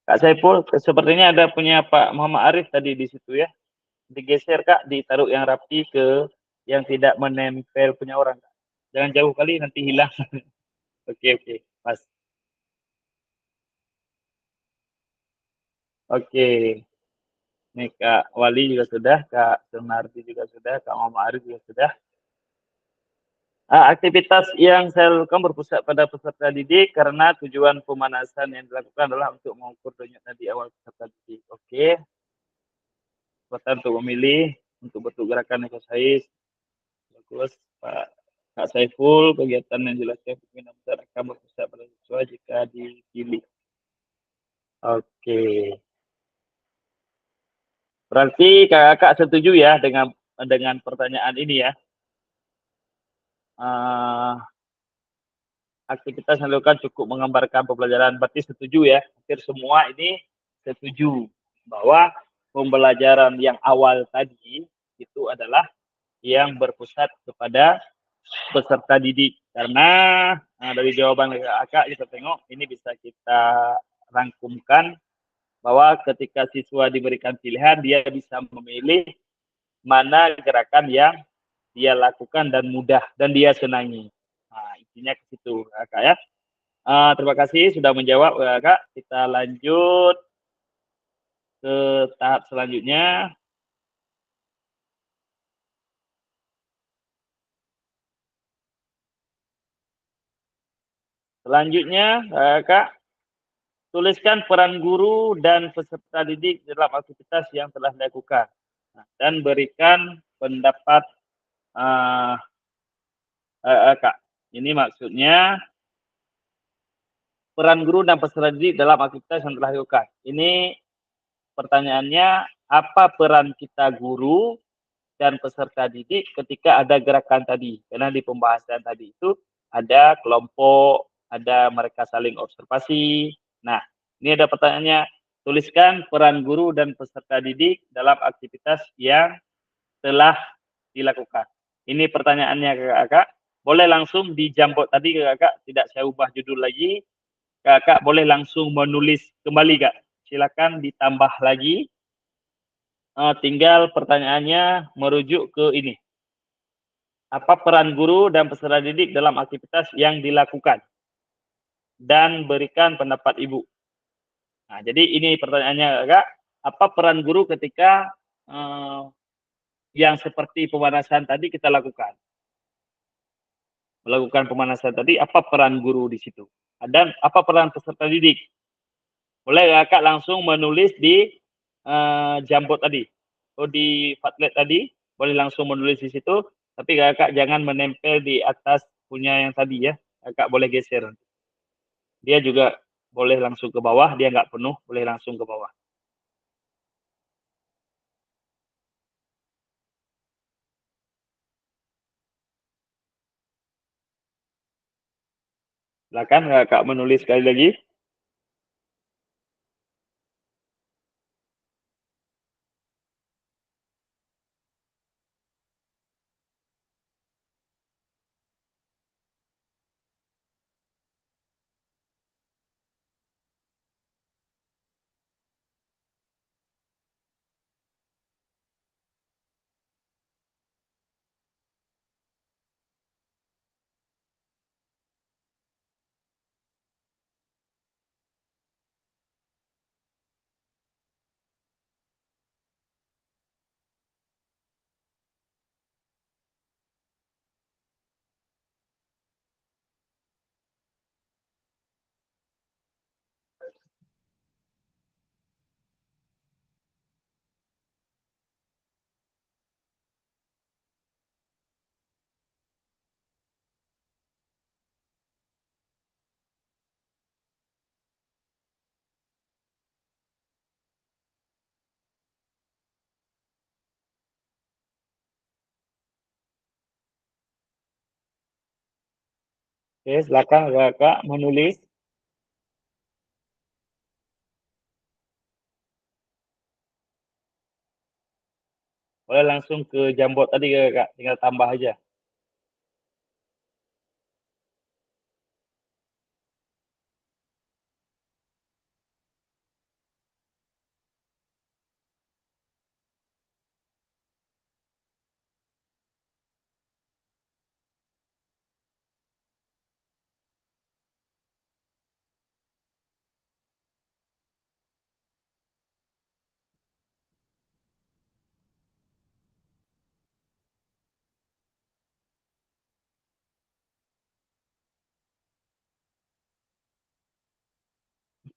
Kak Saiful, sepertinya ada punya Pak Muhammad Arif tadi di situ ya. Digeser Kak, ditaruh yang rapi ke yang tidak menempel punya orang. Kak. Jangan jauh kali nanti hilang. Oke, pas. Oke. Nih Kak Wali juga sudah, Kak Sunardi juga sudah, Kak Muhammad Arif juga sudah. Aktivitas yang saya lakukan berpusat pada peserta didik karena tujuan pemanasan yang dilakukan adalah untuk mengukur denyut nadi awal peserta didik. Oke, kesempatan untuk memilih untuk bentuk gerakan exercise. Bagus, Pak Kak Saiful, kegiatan yang jelaskan pimpinan besar akan berpusat pada siswa jika dipilih. Oke, berarti kakak setuju ya dengan pertanyaan ini ya. Aktivitas yang dilakukan cukup menggambarkan pembelajaran. Berarti setuju ya, hampir semua ini setuju bahwa pembelajaran yang awal tadi itu adalah yang berpusat kepada peserta didik. Karena dari jawaban kakak kita tengok, ini bisa kita rangkumkan bahwa ketika siswa diberikan pilihan, dia bisa memilih mana gerakan yang dia lakukan dan mudah dan dia senangi. Nah, intinya ke situ, kakak ya. Terima kasih sudah menjawab, Kak. Kita lanjut ke tahap selanjutnya. Selanjutnya, Kak, tuliskan peran guru dan peserta didik dalam aktivitas yang telah dilakukan. Dan berikan pendapat, Kak. Ini maksudnya peran guru dan peserta didik dalam aktivitas yang telah dilakukan. Ini pertanyaannya, apa peran kita guru dan peserta didik ketika ada gerakan tadi? Karena di pembahasan tadi itu ada kelompok, ada mereka saling observasi. Nah, ini ada pertanyaannya, tuliskan peran guru dan peserta didik dalam aktivitas yang telah dilakukan. Ini pertanyaannya kakak. Boleh langsung dijambot tadi kakak, tidak saya ubah judul lagi. Kakak boleh langsung menulis kembali kak. Silakan ditambah lagi. Tinggal pertanyaannya merujuk ke ini. Apa peran guru dan peserta didik dalam aktivitas yang dilakukan? Dan berikan pendapat ibu. Nah, jadi ini pertanyaannya kakak. Apa peran guru ketika yang seperti pemanasan tadi kita lakukan? Melakukan pemanasan tadi, apa peran guru di situ? Dan apa peran peserta didik? Boleh kakak langsung menulis di Jamboard tadi, atau di Padlet tadi, boleh langsung menulis di situ, tapi kakak jangan menempel di atas punya yang tadi ya, kakak boleh geser. Dia juga boleh langsung ke bawah, dia nggak penuh, boleh langsung ke bawah. Silakan kakak menulis sekali lagi. Oke, silakan kakak menulis. Boleh langsung ke Jamboard tadi kakak, tinggal tambah aja.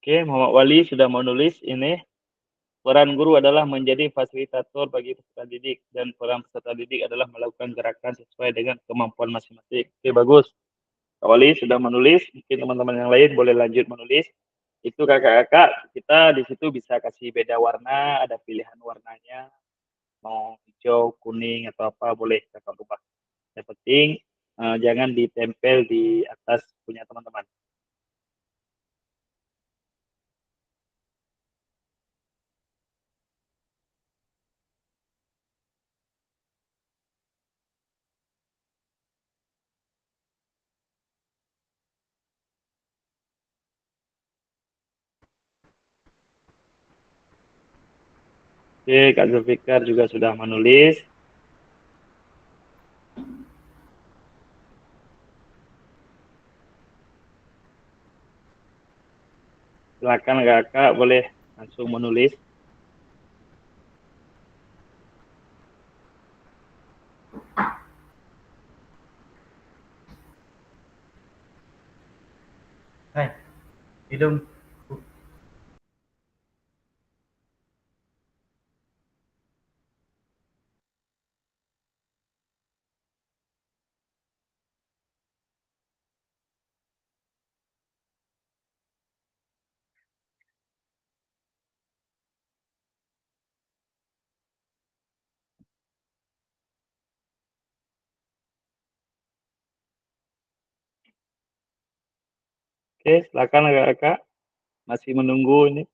Oke, Muhammad Wali sudah menulis ini. Peran guru adalah menjadi fasilitator bagi peserta didik dan peran peserta didik adalah melakukan gerakan sesuai dengan kemampuan masing-masing. Oke, bagus. Kak Wali sudah menulis, mungkin teman-teman yang lain boleh lanjut menulis. Itu kakak-kakak, kita di situ bisa kasih beda warna, ada pilihan warnanya, mau hijau, kuning, atau apa, boleh kakak ubah. Yang penting, jangan ditempel di atas punya teman-teman. Oke, Kak Zulfikar juga sudah menulis. Silakan kakak boleh langsung menulis. Hai, hidung. Oke, silakan kakak. Masih menunggu ini.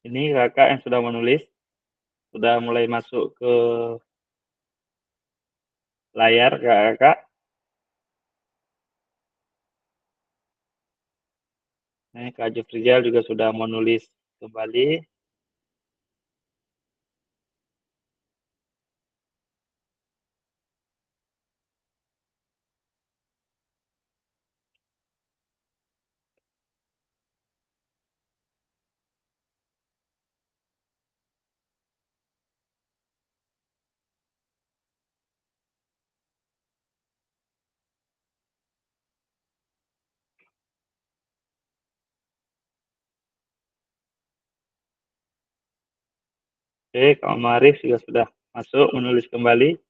Ini kakak yang sudah menulis, sudah mulai masuk ke layar kakak. Kak Jufrizal juga sudah menulis kembali. Oke, Kak Marif juga sudah masuk menulis kembali.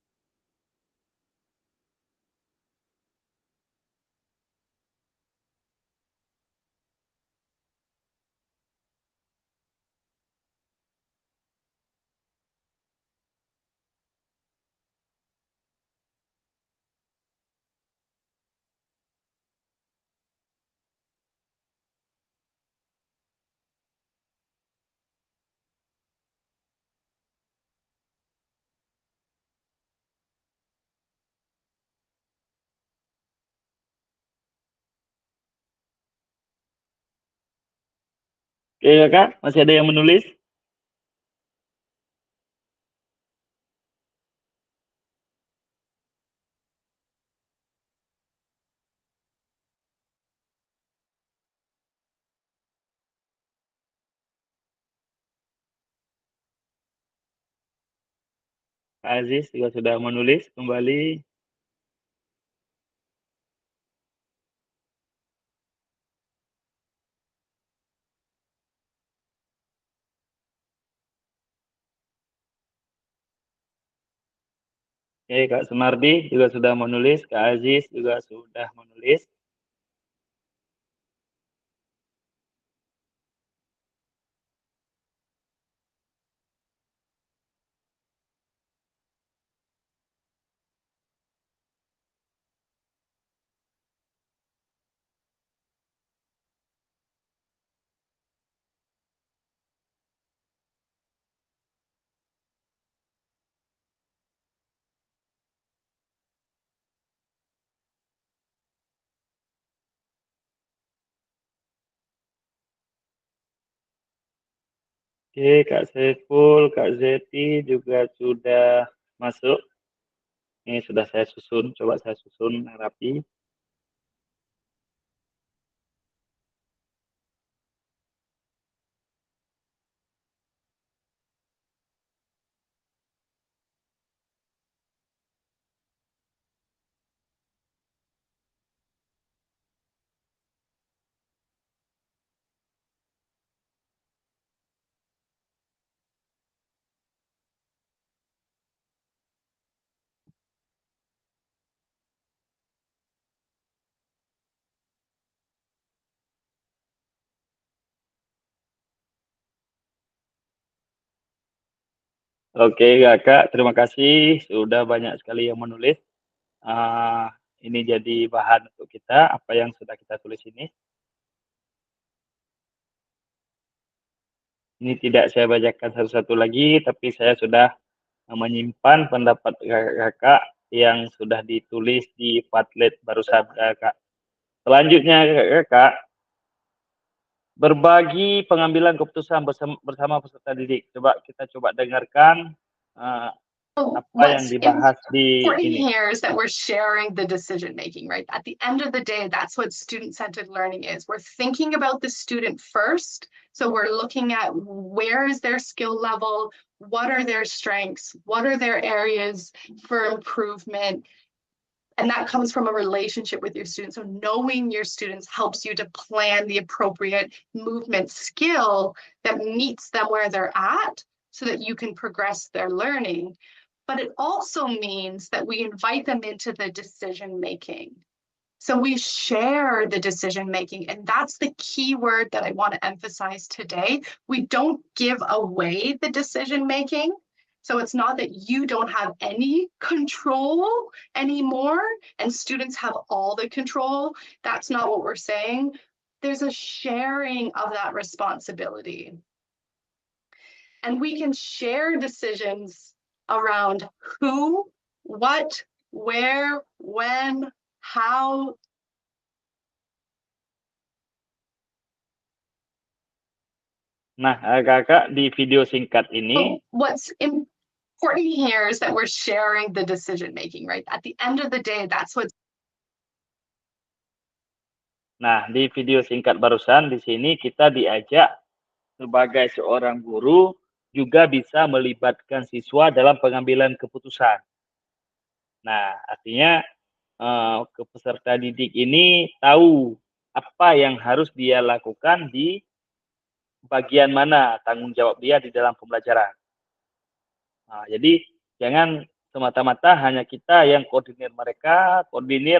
Oke kakak, masih ada yang menulis? Kak Aziz juga sudah menulis kembali. Oke, Kak Sumardi juga sudah menulis. Kak Aziz juga sudah menulis. Oke, Kak Saiful, Kak Zeti juga sudah masuk. Ini sudah saya susun, coba saya susun rapi. Oke, Kakak, terima kasih sudah banyak sekali yang menulis. Ini jadi bahan untuk kita, apa yang sudah kita tulis ini. Ini tidak saya bacakan satu-satu lagi, tapi saya sudah menyimpan pendapat Kakak yang sudah ditulis di Padlet barusan, Kakak. Selanjutnya, Kakak, berbagi pengambilan keputusan bersama peserta didik. Coba kita dengarkan apa yang What's dibahas di important ini. here is that we're sharing the decision making, right? At the end of the day, that's what student-centered learning is. We're thinking about the student first. So we're looking at where is their skill level, what are their strengths, what are their areas for improvement. And that comes from a relationship with your students. So knowing your students helps you to plan the appropriate movement skill that meets them where they're at so that you can progress their learning. But it also means that we invite them into the decision making. So we share the decision making, and that's the key word that I want to emphasize today. We don't give away the decision making. So it's not that you don't have any control anymore and students have all the control. That's not what we're saying. There's a sharing of that responsibility. And we can share decisions around who, what, where, when, how. Nah, Kakak, di video singkat ini, What's important here is that we're sharing the decision making, right? At the end of the day, that's what's nah, di video singkat barusan di sini kita diajak sebagai seorang guru juga bisa melibatkan siswa dalam pengambilan keputusan. Nah, artinya peserta didik ini tahu apa yang harus dia lakukan di bagian mana tanggung jawab dia di dalam pembelajaran. Nah, jadi jangan semata-mata hanya kita yang koordinir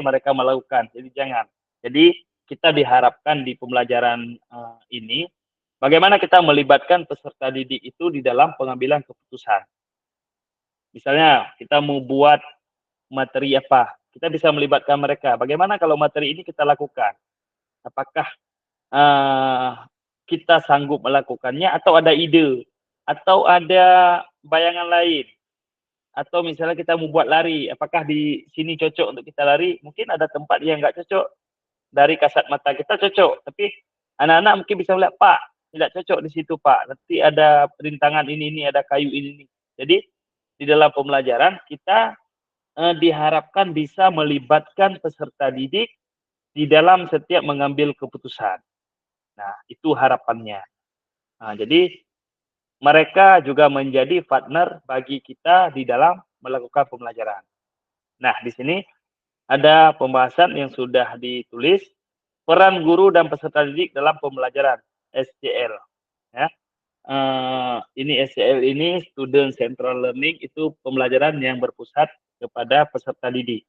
mereka melakukan. Jadi jangan. Jadi kita diharapkan di pembelajaran ini, bagaimana kita melibatkan peserta didik itu di dalam pengambilan keputusan. Misalnya kita mau buat materi apa, kita bisa melibatkan mereka. Bagaimana kalau materi ini kita lakukan? Apakah kita sanggup melakukannya atau ada ide? Atau ada bayangan lain? Atau misalnya kita mau buat lari, apakah di sini cocok untuk kita lari? Mungkin ada tempat yang nggak cocok. Dari kasat mata kita cocok, tapi anak-anak mungkin bisa melihat, Pak, tidak cocok di situ, Pak. Nanti ada perintangan ini, ada kayu ini. Jadi di dalam pembelajaran kita diharapkan bisa melibatkan peserta didik di dalam setiap mengambil keputusan. Nah, itu harapannya. Nah, jadi mereka juga menjadi partner bagi kita di dalam melakukan pembelajaran. Nah, di sini ada pembahasan yang sudah ditulis, peran guru dan peserta didik dalam pembelajaran SCL. Ya. Ini SCL ini Student Central Learning, itu pembelajaran yang berpusat kepada peserta didik.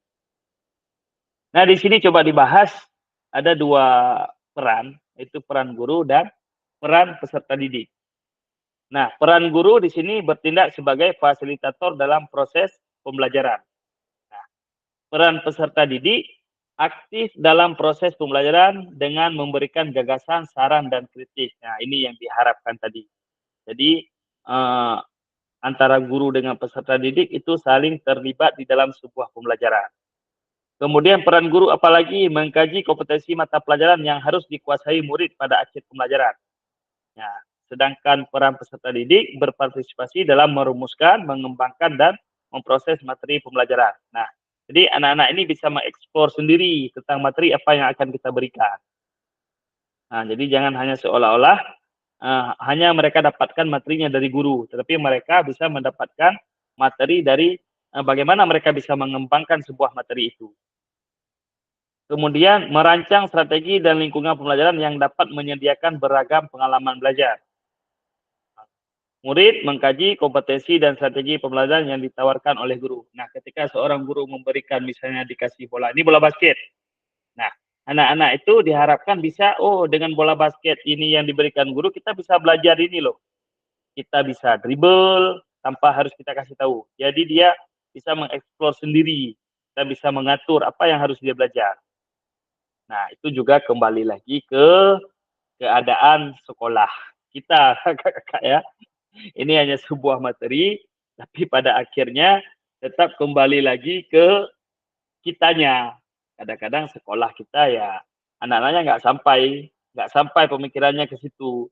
Nah, di sini coba dibahas ada dua peran, yaitu peran guru dan peran peserta didik. Nah, peran guru di sini bertindak sebagai fasilitator dalam proses pembelajaran. Nah, peran peserta didik aktif dalam proses pembelajaran dengan memberikan gagasan, saran, dan kritik. Nah, ini yang diharapkan tadi. Jadi, antara guru dengan peserta didik itu saling terlibat di dalam sebuah pembelajaran. Kemudian peran guru apalagi mengkaji kompetensi mata pelajaran yang harus dikuasai murid pada akhir pembelajaran. Nah, sedangkan peran peserta didik berpartisipasi dalam merumuskan, mengembangkan, dan memproses materi pembelajaran. Nah, jadi anak-anak ini bisa mengeksplor sendiri tentang materi apa yang akan kita berikan. Nah, jadi jangan hanya seolah-olah hanya mereka dapatkan materinya dari guru, tetapi mereka bisa mendapatkan materi dari bagaimana mereka bisa mengembangkan sebuah materi itu. Kemudian merancang strategi dan lingkungan pembelajaran yang dapat menyediakan beragam pengalaman belajar. Murid mengkaji kompetensi dan strategi pembelajaran yang ditawarkan oleh guru. Nah, ketika seorang guru memberikan, misalnya dikasih bola, ini bola basket. Nah, anak-anak itu diharapkan bisa, oh dengan bola basket ini yang diberikan guru, kita bisa belajar ini loh. Kita bisa dribble tanpa harus kita kasih tahu. Jadi dia bisa mengeksplor sendiri. Kita bisa mengatur apa yang harus dia belajar. Nah, itu juga kembali lagi ke keadaan sekolah kita, kakak-kakak ya. Ini hanya sebuah materi, tapi pada akhirnya tetap kembali lagi ke kitanya. Kadang-kadang sekolah kita ya anak-anaknya nggak sampai pemikirannya ke situ.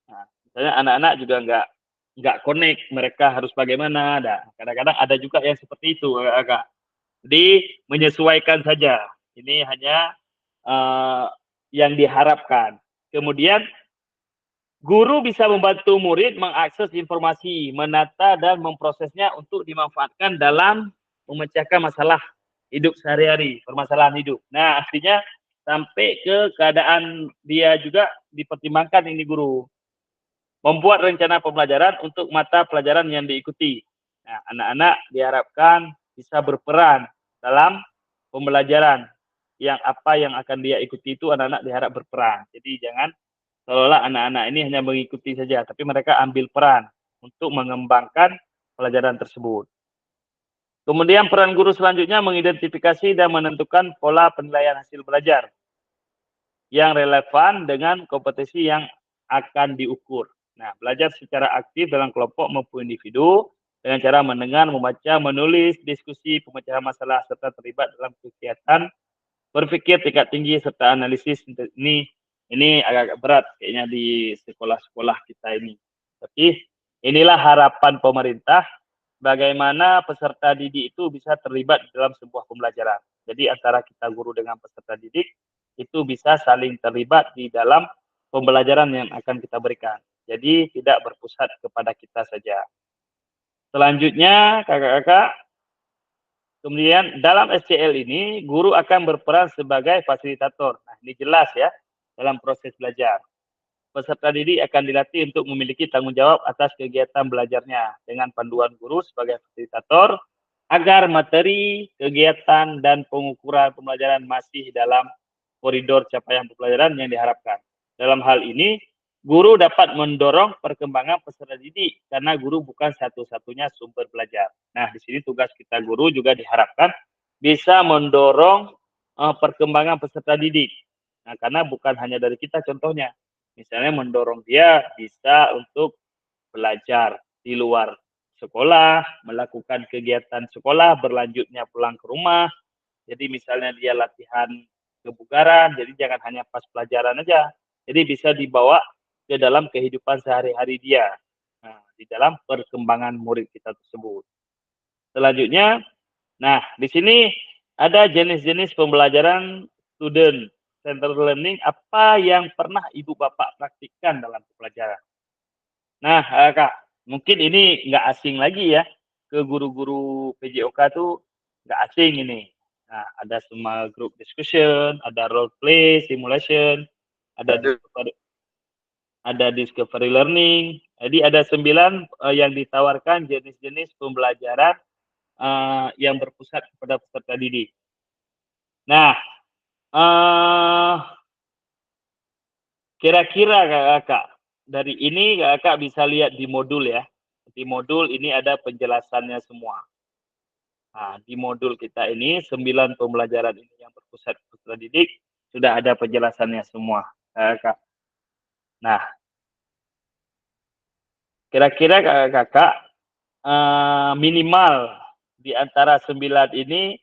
Nah, misalnya anak-anak juga nggak connect, mereka harus bagaimana. Kadang-kadang ada juga yang seperti itu, kakak. Jadi menyesuaikan saja. Ini hanya yang diharapkan. Kemudian guru bisa membantu murid mengakses informasi, menata dan memprosesnya untuk dimanfaatkan dalam memecahkan masalah hidup sehari-hari, permasalahan hidup. Nah, artinya sampai ke keadaan dia juga dipertimbangkan ini guru. Membuat rencana pembelajaran untuk mata pelajaran yang diikuti. Nah, anak-anak diharapkan bisa berperan dalam pembelajaran yang apa yang akan dia ikuti itu anak-anak diharap berperan. Jadi jangan seolah anak-anak ini hanya mengikuti saja, tapi mereka ambil peran untuk mengembangkan pelajaran tersebut. Kemudian peran guru selanjutnya mengidentifikasi dan menentukan pola penilaian hasil belajar yang relevan dengan kompetensi yang akan diukur. Nah, belajar secara aktif dalam kelompok maupun individu dengan cara mendengar, membaca, menulis, diskusi, pemecahan masalah, serta terlibat dalam kegiatan berpikir tingkat tinggi serta analisis. Ini agak berat kayaknya di sekolah-sekolah kita ini. Tapi inilah harapan pemerintah bagaimana peserta didik itu bisa terlibat dalam sebuah pembelajaran. Jadi antara kita guru dengan peserta didik itu bisa saling terlibat di dalam pembelajaran yang akan kita berikan. Jadi tidak berpusat kepada kita saja. Selanjutnya, kakak-kakak, kemudian dalam SCL ini guru akan berperan sebagai fasilitator. Nah, ini jelas ya dalam proses belajar. Peserta didik akan dilatih untuk memiliki tanggung jawab atas kegiatan belajarnya dengan panduan guru sebagai fasilitator agar materi, kegiatan, dan pengukuran pembelajaran masih dalam koridor capaian pembelajaran yang diharapkan. Dalam hal ini, guru dapat mendorong perkembangan peserta didik karena guru bukan satu-satunya sumber belajar. Nah, di sini tugas kita guru juga diharapkan bisa mendorong perkembangan peserta didik. Nah, karena bukan hanya dari kita contohnya. Misalnya mendorong dia bisa untuk belajar di luar sekolah, melakukan kegiatan sekolah, berlanjutnya pulang ke rumah. Jadi misalnya dia latihan kebugaran, jadi jangan hanya pas pelajaran aja. Jadi bisa dibawa ke dalam kehidupan sehari-hari dia. Nah, di dalam perkembangan murid kita tersebut. Selanjutnya, nah di sini ada jenis-jenis pembelajaran student centered learning, apa yang pernah ibu bapak praktikkan dalam pembelajaran. Nah, kak, mungkin ini nggak asing lagi ya ke guru-guru PJOK tuh nggak asing ini. Nah, ada small group discussion, ada role play, simulation, ada discovery learning. Jadi ada 9 yang ditawarkan jenis-jenis pembelajaran yang berpusat kepada peserta didik. Nah, kira-kira kakak, dari ini kakak bisa lihat di modul ya. Di modul ini ada penjelasannya semua. Nah, di modul kita ini 9 pembelajaran ini yang berpusat peserta didik sudah ada penjelasannya semua, kakak. Nah, kira-kira kakak minimal di antara 9 ini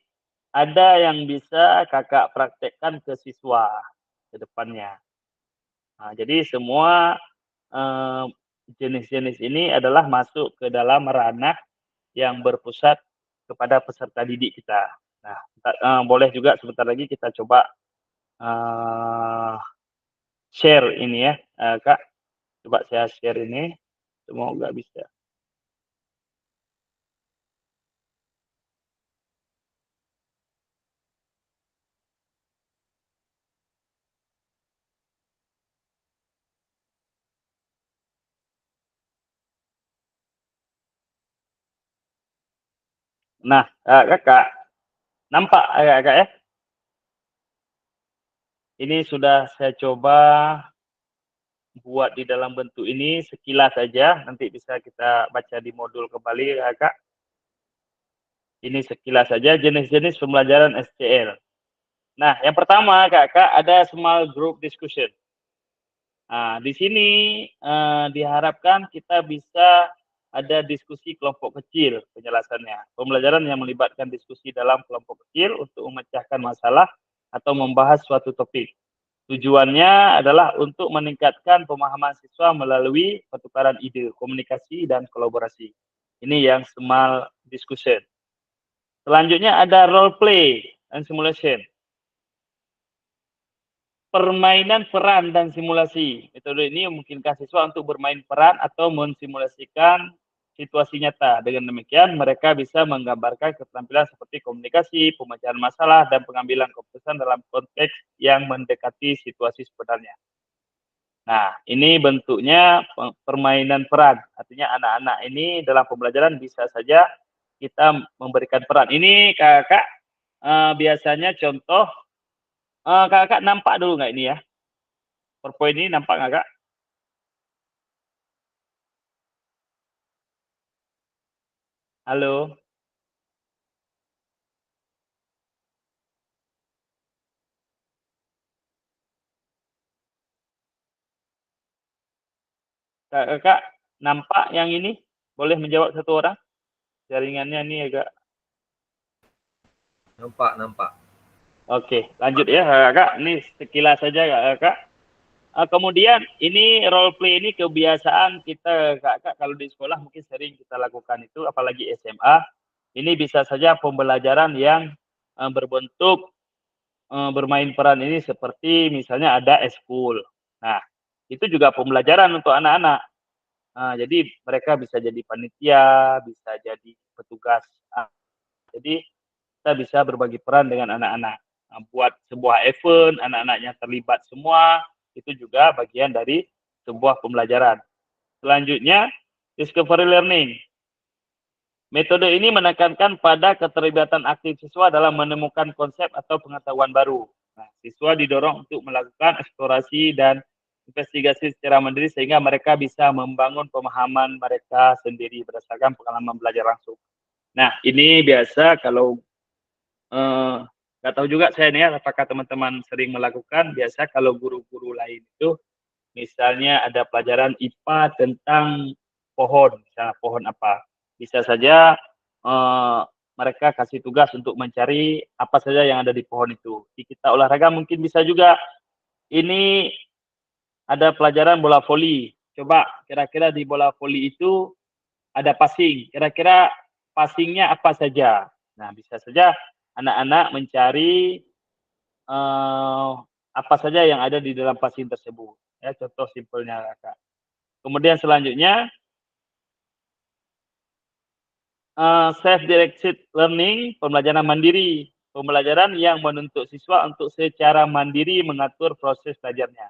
ada yang bisa kakak praktekkan ke siswa ke depannya. Nah, jadi semua jenis-jenis ini adalah masuk ke dalam ranah yang berpusat kepada peserta didik kita. Nah, boleh juga sebentar lagi kita coba share ini ya, Kak. Coba saya share ini, semoga bisa. Nah, Kakak, nampak Kakak ya? Ini sudah saya coba buat di dalam bentuk ini sekilas saja, nanti bisa kita baca di modul kembali Kakak. Ini sekilas saja jenis-jenis pembelajaran SCL. Nah, yang pertama Kakak ada small group discussion. Nah, di sini diharapkan kita bisa ada diskusi kelompok kecil penjelasannya. Pembelajaran yang melibatkan diskusi dalam kelompok kecil untuk memecahkan masalah atau membahas suatu topik. Tujuannya adalah untuk meningkatkan pemahaman siswa melalui pertukaran ide, komunikasi, dan kolaborasi. Ini yang small discussion. Selanjutnya ada role play and simulation. Permainan peran dan simulasi. Metode ini memungkinkan siswa untuk bermain peran atau mensimulasikan situasi nyata. Dengan demikian, mereka bisa menggambarkan keterampilan seperti komunikasi, pemecahan masalah, dan pengambilan keputusan dalam konteks yang mendekati situasi sebenarnya. Nah, ini bentuknya permainan peran. Artinya anak-anak ini dalam pembelajaran bisa saja kita memberikan peran. Ini Kakak biasanya contoh, Kakak nampak dulu nggak ini ya? PowerPoint ini nampak nggak Kak? Halo? Kakak nampak yang ini? Boleh menjawab satu orang? Jaringannya ini agak... Nampak. Oke, lanjut ya Kakak. Ini sekilas saja Kakak. Kemudian ini role play ini kebiasaan kita Kakak kalau di sekolah mungkin sering kita lakukan itu, apalagi SMA. Ini bisa saja pembelajaran yang berbentuk bermain peran ini seperti misalnya ada eskul. Nah, itu juga pembelajaran untuk anak-anak. Jadi mereka bisa jadi panitia, bisa jadi petugas. Jadi kita bisa berbagi peran dengan anak-anak. Buat sebuah event, anak-anaknya terlibat semua, itu juga bagian dari sebuah pembelajaran. Selanjutnya, discovery learning. Metode ini menekankan pada keterlibatan aktif siswa dalam menemukan konsep atau pengetahuan baru. Nah, siswa didorong untuk melakukan eksplorasi dan investigasi secara mandiri sehingga mereka bisa membangun pemahaman mereka sendiri berdasarkan pengalaman belajar langsung. Nah, ini biasa kalau nggak tahu juga saya nih ya, apakah teman-teman sering melakukan, biasa kalau guru-guru lain itu misalnya ada pelajaran IPA tentang pohon, misalnya pohon apa. Bisa saja mereka kasih tugas untuk mencari apa saja yang ada di pohon itu. Di kita olahraga mungkin bisa juga ini ada pelajaran bola voli. Coba kira-kira di bola voli itu ada passing. Kira-kira passingnya apa saja. Nah, bisa saja anak-anak mencari apa saja yang ada di dalam passing tersebut. Ya, contoh simpelnya Kak. Kemudian selanjutnya self-directed learning, pembelajaran mandiri, pembelajaran yang menuntut siswa untuk secara mandiri mengatur proses belajarnya.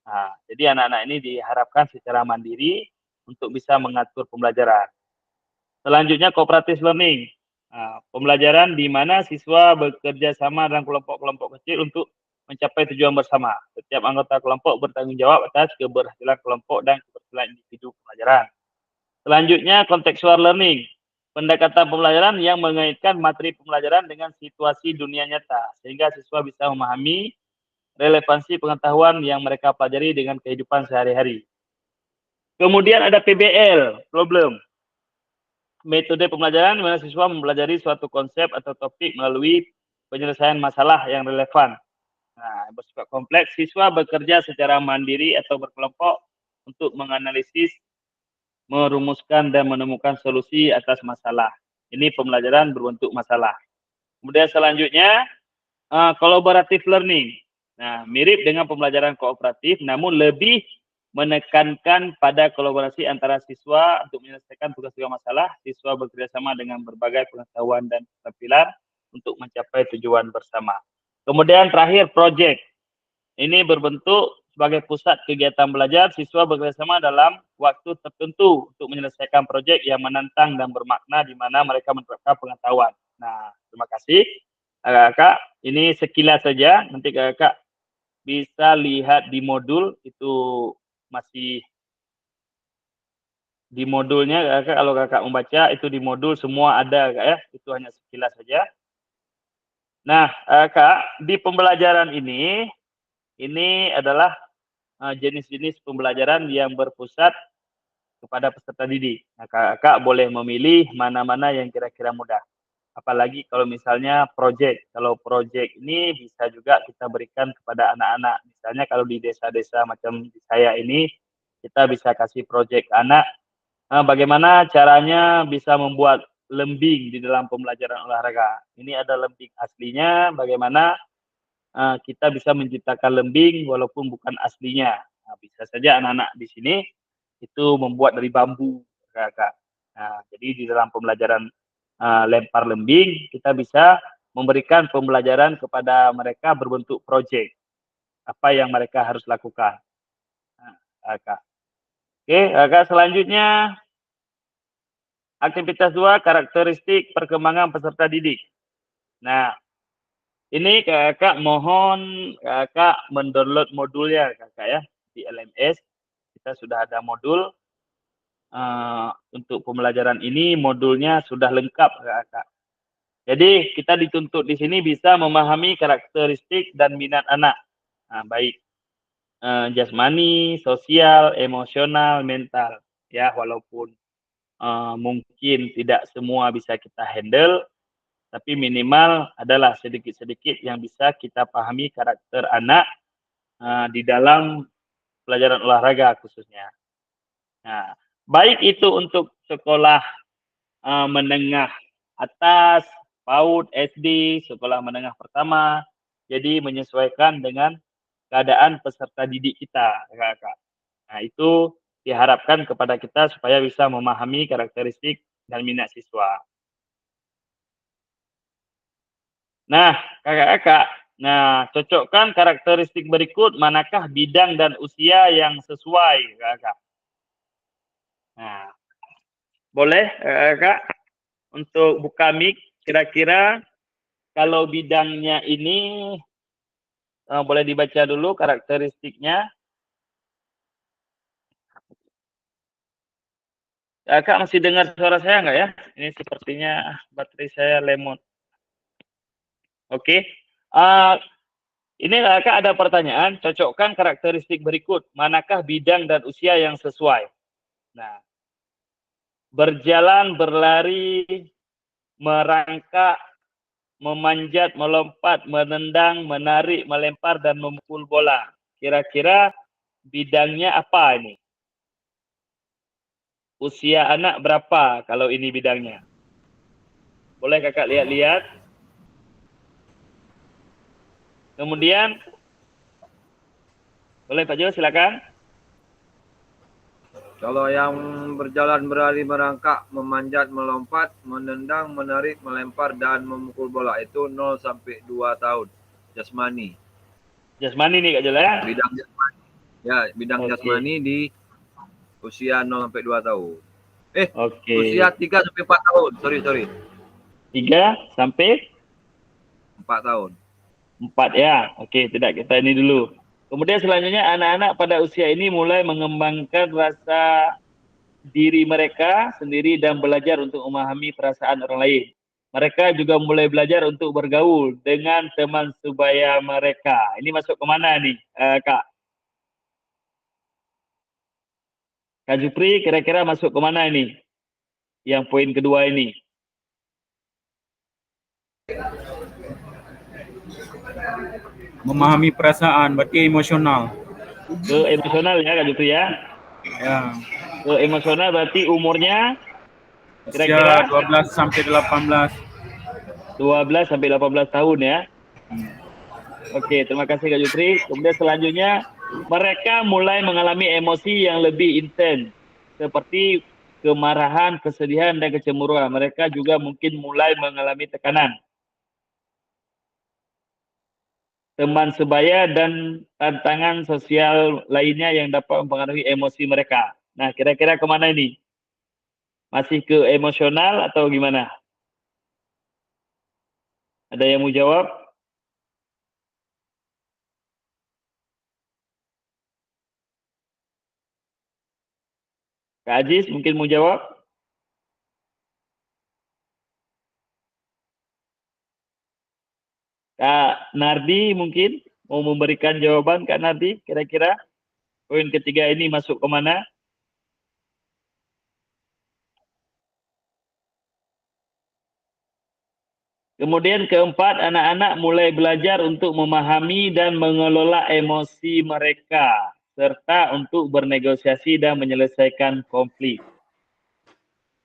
Nah, jadi anak-anak ini diharapkan secara mandiri untuk bisa mengatur pembelajaran. Selanjutnya cooperative learning, pembelajaran di mana siswa bekerja sama dalam kelompok-kelompok kecil untuk mencapai tujuan bersama. Setiap anggota kelompok bertanggung jawab atas keberhasilan kelompok dan keberhasilan individu pembelajaran. Selanjutnya contextual learning, pendekatan pembelajaran yang mengaitkan materi pembelajaran dengan situasi dunia nyata, sehingga siswa bisa memahami relevansi pengetahuan yang mereka pelajari dengan kehidupan sehari-hari. Kemudian ada PBL, problem. Metode pembelajaran di mana siswa mempelajari suatu konsep atau topik melalui penyelesaian masalah yang relevan. Nah, bersifat kompleks, siswa bekerja secara mandiri atau berkelompok untuk menganalisis, merumuskan dan menemukan solusi atas masalah. Ini pembelajaran berbentuk masalah. Kemudian selanjutnya collaborative learning. Nah, mirip dengan pembelajaran kooperatif, namun lebih menekankan pada kolaborasi antara siswa untuk menyelesaikan tugas-tugas masalah. Siswa bekerjasama dengan berbagai pengetahuan dan keterampilan untuk mencapai tujuan bersama. Kemudian terakhir project. Ini berbentuk sebagai pusat kegiatan belajar. Siswa bekerjasama dalam waktu tertentu untuk menyelesaikan project yang menantang dan bermakna di mana mereka menerapkan pengetahuan. Nah, terima kasih. Kakak, ini sekilas saja. Nanti kakak bisa lihat di modul, itu masih di modulnya. Kakak, kalau kakak membaca itu di modul semua ada, Kak, ya. Itu hanya sekilas saja. Nah, Kak, di pembelajaran ini adalah jenis-jenis pembelajaran yang berpusat kepada peserta didik. Nah, kakak boleh memilih mana-mana yang kira-kira mudah. Apalagi kalau misalnya project. Kalau project ini bisa juga kita berikan kepada anak-anak. Misalnya kalau di desa-desa macam di saya ini, kita bisa kasih project ke anak. Bagaimana caranya bisa membuat lembing di dalam pembelajaran olahraga. Ini ada lembing aslinya, bagaimana kita bisa menciptakan lembing walaupun bukan aslinya. Nah, bisa saja anak-anak di sini itu membuat dari bambu, kakak. Nah, jadi di dalam pembelajaran lempar lembing, kita bisa memberikan pembelajaran kepada mereka berbentuk proyek. Apa yang mereka harus lakukan. Nah, kakak. Oke, kakak, selanjutnya aktivitas 2, karakteristik perkembangan peserta didik. Nah, ini kakak mohon kakak mendownload modulnya, kakak, ya, di LMS. Kita sudah ada modul untuk pembelajaran ini, modulnya sudah lengkap, kakak. Jadi kita dituntut di sini bisa memahami karakteristik dan minat anak, baik jasmani, sosial, emosional, mental. Ya, walaupun mungkin tidak semua bisa kita handle, tapi minimal adalah sedikit-sedikit yang bisa kita pahami karakter anak di dalam pelajaran olahraga khususnya. Nah, baik itu untuk sekolah menengah atas, PAUD, SD, sekolah menengah pertama, jadi menyesuaikan dengan keadaan peserta didik kita, kakak. Nah, itu diharapkan kepada kita supaya bisa memahami karakteristik dan minat siswa. Nah, kakak-kakak, cocokkan karakteristik berikut, manakah bidang dan usia yang sesuai, kakak. Nah, boleh kakak untuk buka mic, kira-kira kalau bidangnya ini boleh dibaca dulu karakteristiknya. Kakak masih dengar suara saya nggak ya? Ini sepertinya baterai saya lemot. Oke. Ini kakak ada pertanyaan, cocokkan karakteristik berikut, manakah bidang dan usia yang sesuai. Nah, berjalan, berlari, merangkak, memanjat, melompat, menendang, menarik, melempar, dan memukul bola. Kira-kira bidangnya apa ini? Usia anak berapa kalau ini bidangnya? Boleh kakak lihat-lihat. Kemudian, boleh Pak Jo, silakan. Kalau yang berjalan, berlari, merangkak, memanjat, melompat, menendang, menarik, melempar, dan memukul bola itu 0 sampai 2 tahun. Jasmani. Jasmani nih Kak Jo ya? Bidang jasmani. Ya, bidang jasmani di usia 0 sampai 2 tahun. Usia 3 sampai 4 tahun. Sorry. 3 sampai 4 tahun. 4 ya. Oke, tidak, kita ini dulu. Kemudian selanjutnya anak-anak pada usia ini mulai mengembangkan rasa diri mereka sendiri dan belajar untuk memahami perasaan orang lain. Mereka juga mulai belajar untuk bergaul dengan teman sebaya mereka. Ini masuk ke mana nih, Kak? Kak Jupri, kira-kira masuk ke mana ini? Yang poin kedua ini. Memahami perasaan, berarti emosional. Ke emosional ya Kak Jupri ya? Ya. Ke emosional berarti umurnya Usia kira-kira 12 sampai 18. 12 sampai 18 tahun ya. Oke, terima kasih Kak Jutri. Kemudian selanjutnya, mereka mulai mengalami emosi yang lebih intens, seperti kemarahan, kesedihan, dan kecemburuan. Mereka juga mungkin mulai mengalami tekanan, teman sebaya, dan tantangan sosial lainnya yang dapat mempengaruhi emosi mereka. Nah, kira-kira kemana ini? Masih ke emosional atau gimana? Ada yang mau jawab? Kak Ajis mungkin mau jawab? Kak Nardi mungkin mau memberikan jawaban, Kak Nardi, kira-kira poin ketiga ini masuk ke mana? Kemudian keempat, anak-anak mulai belajar untuk memahami dan mengelola emosi mereka, serta untuk bernegosiasi dan menyelesaikan konflik.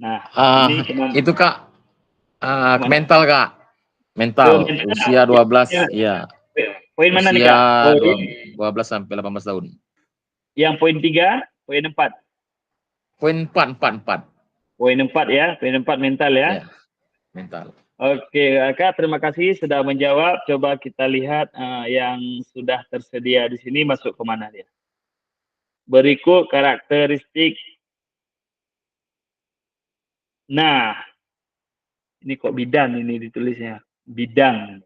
Nah, ini Itu Kak, Kemana? mental Kak. Mental, Ke mental. usia 12, ya. Poin mana nih Usia Kak? Poin 12 sampai 18 tahun. yang poin 3, poin 4. Poin 4. Poin 4 ya, poin 4 mental ya. Ya, mental. Oke, Kak, terima kasih sudah menjawab. Coba kita lihat yang sudah tersedia di sini masuk ke mana dia. Berikut karakteristik. Nah, ini kok bidang ini ditulisnya. Bidang.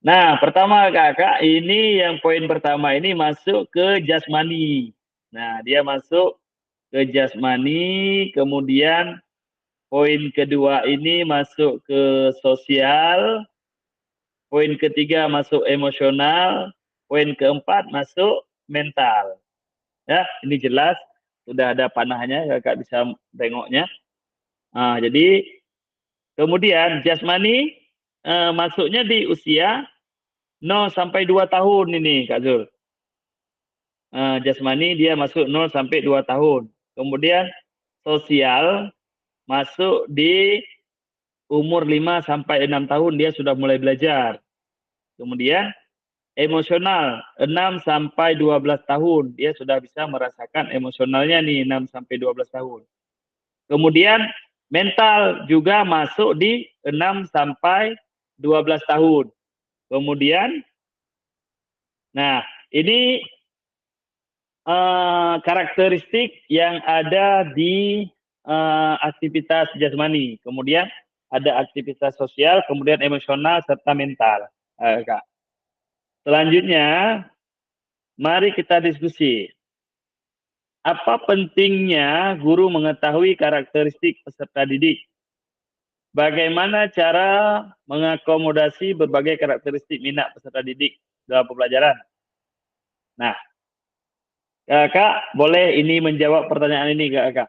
Nah, pertama Kakak, ini yang poin pertama ini masuk ke jasmani. Nah, dia masuk ke jasmani, kemudian poin kedua ini masuk ke sosial, poin ketiga masuk emosional, poin keempat masuk mental. Ya, ini jelas sudah ada panahnya, Kakak bisa tengoknya. Nah, jadi kemudian jasmani masuknya di usia 0 sampai 2 tahun ini, Kak Zul. Jasmani dia masuk 0 sampai 2 tahun. Kemudian sosial masuk di umur 5 sampai 6 tahun dia sudah mulai belajar. Kemudian emosional 6 sampai 12 tahun dia sudah bisa merasakan emosionalnya nih 6 sampai 12 tahun. Kemudian mental juga masuk di 6 sampai 12 tahun. Kemudian nah, ini karakteristik yang ada di aktivitas jasmani. Kemudian ada aktivitas sosial, kemudian emosional serta mental. Kak. Selanjutnya, mari kita diskusi. Apa pentingnya guru mengetahui karakteristik peserta didik? Bagaimana cara mengakomodasi berbagai karakteristik minat peserta didik dalam pembelajaran? Nah, Kak, boleh ini menjawab pertanyaan ini, Kak.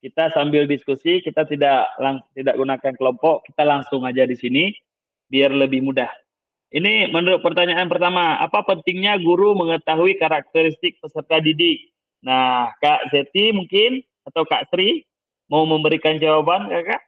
Kita sambil diskusi, kita tidak gunakan kelompok, kita langsung aja di sini biar lebih mudah. Ini menurut pertanyaan pertama, apa pentingnya guru mengetahui karakteristik peserta didik? Nah, Kak Zeti mungkin atau Kak Sri mau memberikan jawaban, Kakak?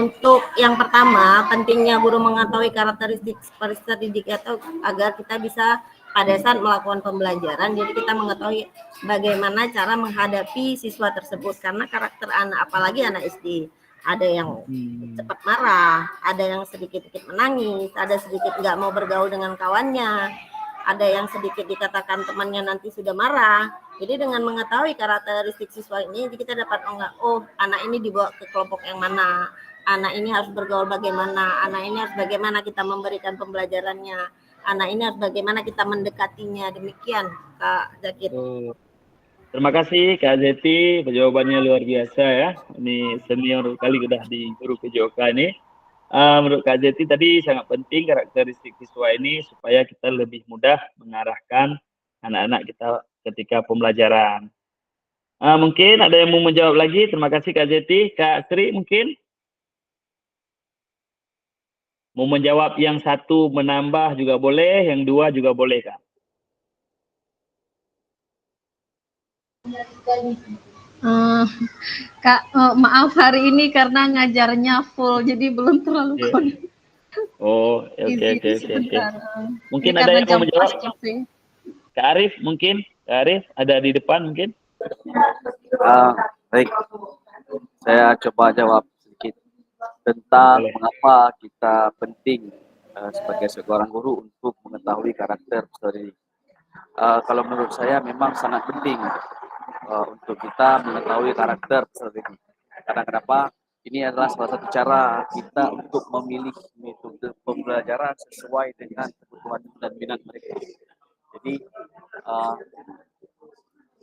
Untuk yang pertama, pentingnya guru mengetahui karakteristik peserta didik atau agar kita bisa pada saat melakukan pembelajaran, jadi kita mengetahui bagaimana cara menghadapi siswa tersebut, karena karakter anak, apalagi anak SD, ada yang cepat marah, ada yang sedikit-sedikit menangis, ada sedikit nggak mau bergaul dengan kawannya, ada yang sedikit dikatakan temannya nanti sudah marah. Jadi dengan mengetahui karakteristik siswa ini, kita dapat oh anak ini dibawa ke kelompok yang mana, anak ini harus bergaul bagaimana, anak ini harus bagaimana kita memberikan pembelajarannya, anak ini harus bagaimana kita mendekatinya. Demikian Kak Zakir. Terima kasih Kak Zeti, jawabannya luar biasa ya. Ini senior kali udah di guru PJOK ini. Menurut Kak Zeti tadi sangat penting karakteristik siswa ini supaya kita lebih mudah mengarahkan anak-anak kita ketika pembelajaran. Mungkin ada yang mau menjawab lagi. Terima kasih Kak Zeti. Kak Sri mungkin? Mau menjawab yang satu menambah juga boleh, yang dua juga boleh, Kak. Kak, maaf hari ini karena ngajarnya full, jadi belum terlalu Iya. connect. Oh, oke. Izin sebentar. Mungkin Ini ada karena yang mau jam menjawab? pas sih. Kak Arif mungkin? Kak Arif ada di depan mungkin? Baik, saya coba jawab sedikit tentang Boleh. mengapa kita penting sebagai seorang guru untuk mengetahui karakter peserta didik. Kalau menurut saya memang sangat penting untuk kita mengetahui karakter peserta didik. Karena kenapa? Ini adalah salah satu cara kita untuk memilih metode pembelajaran sesuai dengan kebutuhan dan minat mereka. Jadi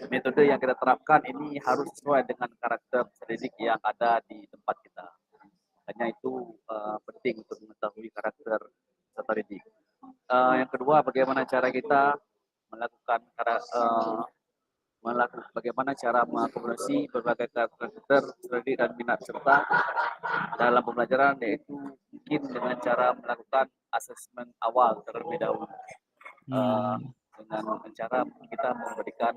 metode yang kita terapkan ini harus sesuai dengan karakter peserta didik yang ada di tempat kita. Makanya itu penting untuk mengetahui karakter peserta didik. Yang kedua, bagaimana cara kita melakukan bagaimana cara mengakomodasi berbagai karakter peserta didik dan minat peserta dalam pembelajaran, yaitu mungkin dengan cara melakukan asesmen awal terlebih dahulu. Dengan cara kita memberikan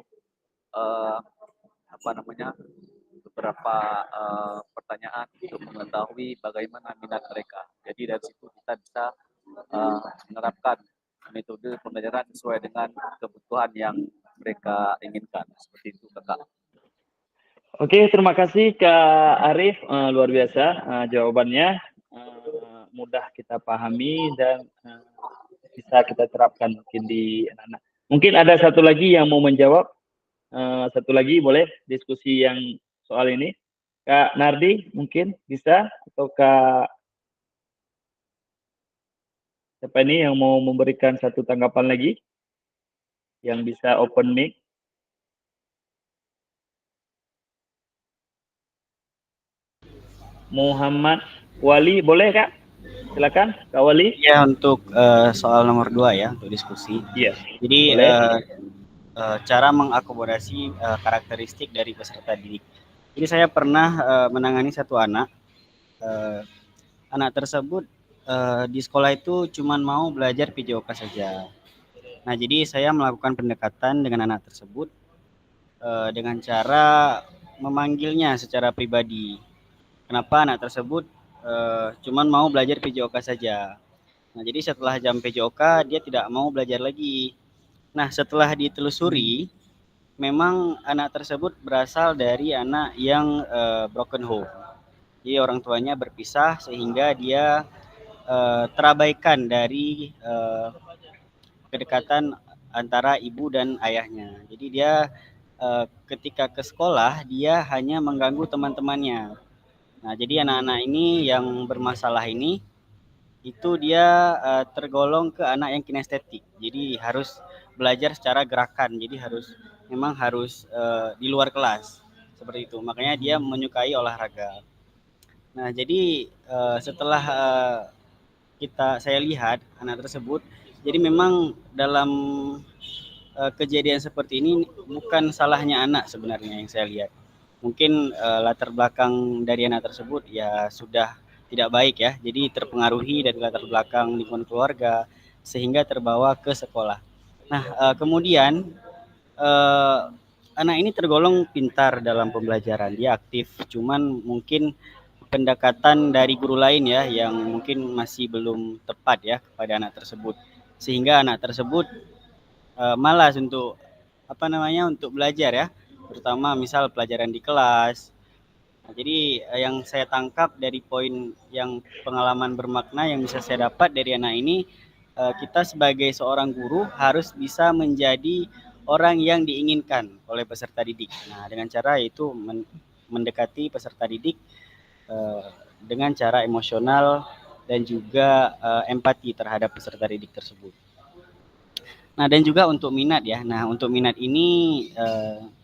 beberapa pertanyaan untuk mengetahui bagaimana minat mereka. Jadi dari situ kita bisa menerapkan metode pembelajaran sesuai dengan kebutuhan yang mereka inginkan. Seperti itu, Kakak. Oke, terima kasih Kak Arif, luar biasa jawabannya, mudah kita pahami dan bisa kita terapkan mungkin di anak-anak. Mungkin ada satu lagi yang mau menjawab, satu lagi boleh diskusi yang soal ini. Kak Nardi mungkin bisa, atau Kak siapa ini yang mau memberikan satu tanggapan lagi yang bisa open mic? Muhammad Wali boleh Kak? Silakan Kak Wali. Ya, untuk soal nomor 2 ya, untuk diskusi. Iya. Jadi cara mengakomodasi karakteristik dari peserta didik. Jadi saya pernah menangani satu anak. Anak tersebut di sekolah itu cuma mau belajar PJOK saja. Nah, jadi saya melakukan pendekatan dengan anak tersebut dengan cara memanggilnya secara pribadi. Kenapa anak tersebut cuman mau belajar PJOK saja. Nah, jadi setelah jam PJOK dia tidak mau belajar lagi. Nah, setelah ditelusuri, memang anak tersebut berasal dari anak yang broken home. Jadi orang tuanya berpisah sehingga dia terabaikan dari kedekatan antara ibu dan ayahnya. Jadi dia ketika ke sekolah dia hanya mengganggu teman-temannya. Nah, jadi anak-anak ini yang bermasalah ini itu dia tergolong ke anak yang kinestetik. Jadi harus belajar secara gerakan. Jadi memang harus di luar kelas. Seperti itu. Makanya dia menyukai olahraga. Nah, jadi setelah saya lihat anak tersebut, jadi memang dalam kejadian seperti ini bukan salahnya anak sebenarnya yang saya lihat. Mungkin latar belakang dari anak tersebut ya sudah tidak baik ya, jadi terpengaruhi dari latar belakang lingkungan keluarga sehingga terbawa ke sekolah. Nah, kemudian anak ini tergolong pintar dalam pembelajaran, dia aktif, cuman mungkin pendekatan dari guru lain ya yang mungkin masih belum tepat ya kepada anak tersebut, sehingga anak tersebut malas untuk untuk belajar ya, terutama misal pelajaran di kelas. Nah, jadi yang saya tangkap dari poin yang pengalaman bermakna yang bisa saya dapat dari anak ini, kita sebagai seorang guru harus bisa menjadi orang yang diinginkan oleh peserta didik. Nah, dengan cara yaitu mendekati peserta didik dengan cara emosional dan juga empati terhadap peserta didik tersebut. Nah, dan juga untuk minat ya. Nah, untuk minat ini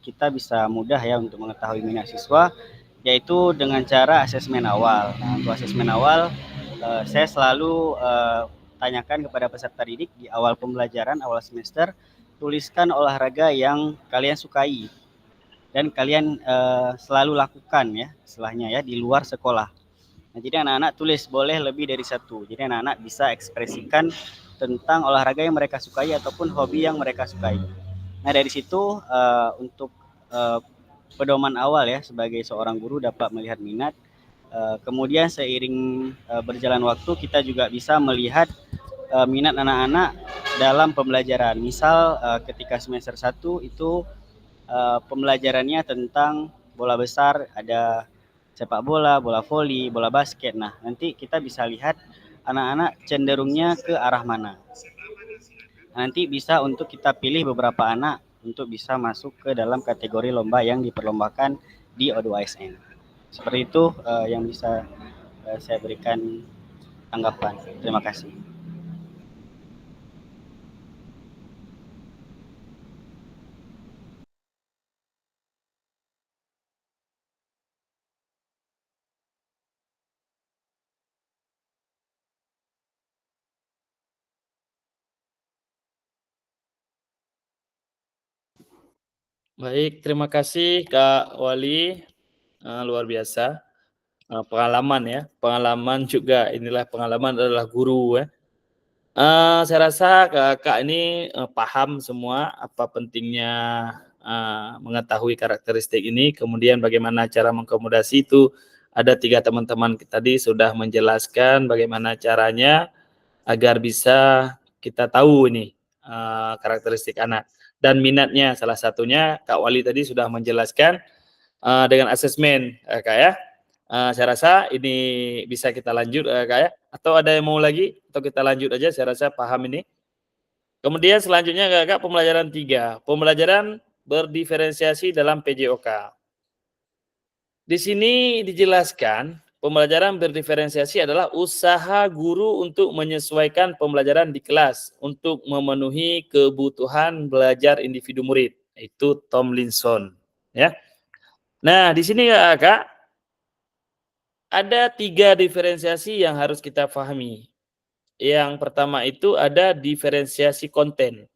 kita bisa mudah ya untuk mengetahui minat siswa, yaitu dengan cara asesmen awal. Nah, untuk asesmen awal saya selalu tanyakan kepada peserta didik di awal pembelajaran, awal semester, tuliskan olahraga yang kalian sukai dan kalian selalu lakukan ya setelahnya ya di luar sekolah. Nah, jadi anak-anak tulis boleh lebih dari satu. Jadi anak-anak bisa ekspresikan tentang olahraga yang mereka sukai ataupun hobi yang mereka sukai. Nah, dari situ untuk pedoman awal ya, sebagai seorang guru dapat melihat minat. Kemudian seiring berjalan waktu kita juga bisa melihat minat anak-anak dalam pembelajaran. Misal ketika semester 1 itu pembelajarannya tentang bola besar, ada sepak bola, bola voli, bola basket. Nah, nanti kita bisa lihat anak-anak cenderungnya ke arah mana. Nanti bisa untuk kita pilih beberapa anak untuk bisa masuk ke dalam kategori lomba yang diperlombakan di O2ASN. Seperti itu yang bisa saya berikan tanggapan. Terima kasih. Baik, terima kasih Kak Wali, luar biasa. Pengalaman ya, pengalaman juga, inilah pengalaman adalah guru ya. Saya rasa Kakak ini paham semua apa pentingnya mengetahui karakteristik ini, kemudian bagaimana cara mengakomodasi itu. Ada 3 teman-teman tadi sudah menjelaskan bagaimana caranya agar bisa kita tahu ini karakteristik anak dan minatnya. Salah satunya Kak Wali tadi sudah menjelaskan dengan asesmen, Kak ya. Saya rasa ini bisa kita lanjut, Kak ya. Atau ada yang mau lagi? Atau kita lanjut aja, saya rasa paham ini. Kemudian selanjutnya Kak, pembelajaran 3. Pembelajaran berdiferensiasi dalam PJOK. Di sini dijelaskan, pembelajaran berdiferensiasi adalah usaha guru untuk menyesuaikan pembelajaran di kelas untuk memenuhi kebutuhan belajar individu murid. Itu Tomlinson, ya. Nah, di sini Kak, ada 3 diferensiasi yang harus kita pahami. Yang pertama itu ada diferensiasi konten.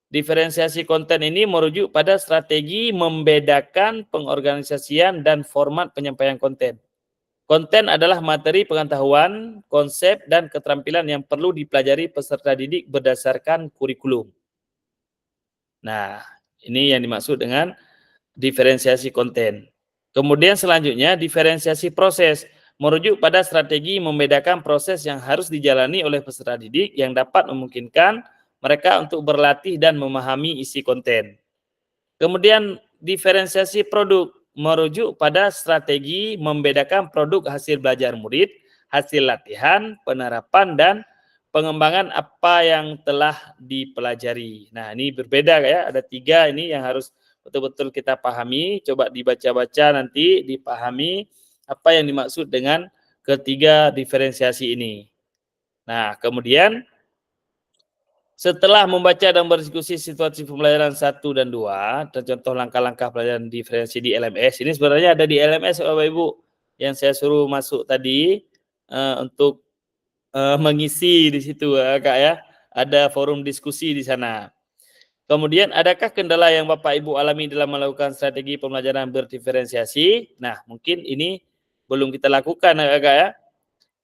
Diferensiasi konten ini merujuk pada strategi membedakan pengorganisasian dan format penyampaian konten. Konten adalah materi pengetahuan, konsep, dan keterampilan yang perlu dipelajari peserta didik berdasarkan kurikulum. Nah, ini yang dimaksud dengan diferensiasi konten. Kemudian selanjutnya diferensiasi proses, merujuk pada strategi membedakan proses yang harus dijalani oleh peserta didik yang dapat memungkinkan mereka untuk berlatih dan memahami isi konten. Kemudian diferensiasi produk, merujuk pada strategi membedakan produk hasil belajar murid, hasil latihan, penerapan, dan pengembangan apa yang telah dipelajari. Nah, ini berbeda ya, ada 3 ini yang harus betul-betul kita pahami. Coba dibaca-baca nanti, dipahami apa yang dimaksud dengan ketiga diferensiasi ini. Nah, kemudian setelah membaca dan berdiskusi situasi pembelajaran 1 dan 2, dan contoh langkah-langkah pelajaran diferensi di LMS, ini sebenarnya ada di LMS Bapak Ibu, yang saya suruh masuk tadi untuk mengisi di situ Kak ya, ada forum diskusi di sana. Kemudian adakah kendala yang Bapak Ibu alami dalam melakukan strategi pembelajaran berdiferensiasi? Nah, mungkin ini belum kita lakukan Kak ya.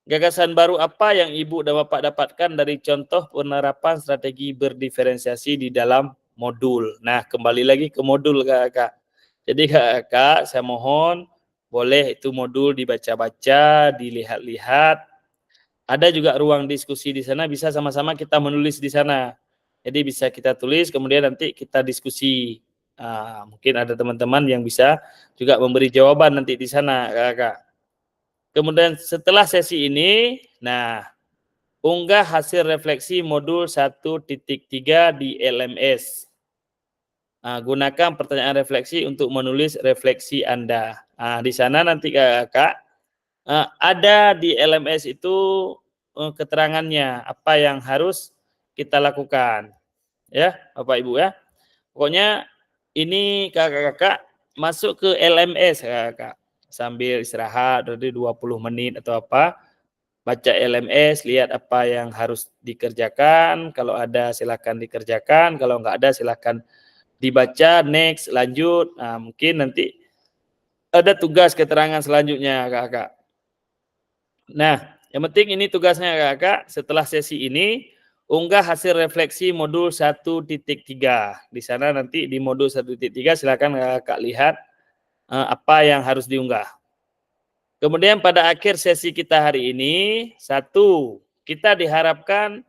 Gagasan baru apa yang Ibu dan Bapak dapatkan dari contoh penerapan strategi berdiferensiasi di dalam modul? Nah, kembali lagi ke modul Kak. Jadi Kak, saya mohon boleh itu modul dibaca-baca, dilihat-lihat. Ada juga ruang diskusi di sana, bisa sama-sama kita menulis di sana. Jadi bisa kita tulis, kemudian nanti kita diskusi. Mungkin ada teman-teman yang bisa juga memberi jawaban nanti di sana Kak. Kemudian setelah sesi ini, nah, unggah hasil refleksi modul 1.3 di LMS. Gunakan pertanyaan refleksi untuk menulis refleksi Anda. Di sana nanti Kak, ada di LMS itu keterangannya, apa yang harus kita lakukan. Ya, Bapak Ibu ya. Pokoknya ini kakak-kakak masuk ke LMS Kakak. Sambil istirahat dari 20 menit atau apa, baca LMS, lihat apa yang harus dikerjakan, kalau ada silakan dikerjakan, kalau nggak ada silakan dibaca, next, lanjut. Nah, mungkin nanti ada tugas keterangan selanjutnya Kakak. Nah, yang penting ini tugasnya kakak, setelah sesi ini, unggah hasil refleksi modul 1.3. Di sana nanti di modul 1.3 silakan kakak lihat apa yang harus diunggah. Kemudian pada akhir sesi kita hari ini, satu, kita diharapkan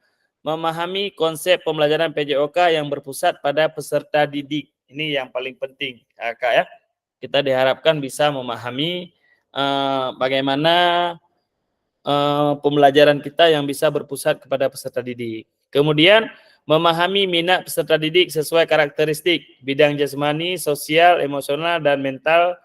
memahami konsep pembelajaran PJOK yang berpusat pada peserta didik. Ini yang paling penting, kakak ya. Kita diharapkan bisa memahami bagaimana pembelajaran kita yang bisa berpusat kepada peserta didik. Kemudian memahami minat peserta didik sesuai karakteristik bidang jasmani, sosial, emosional, dan mental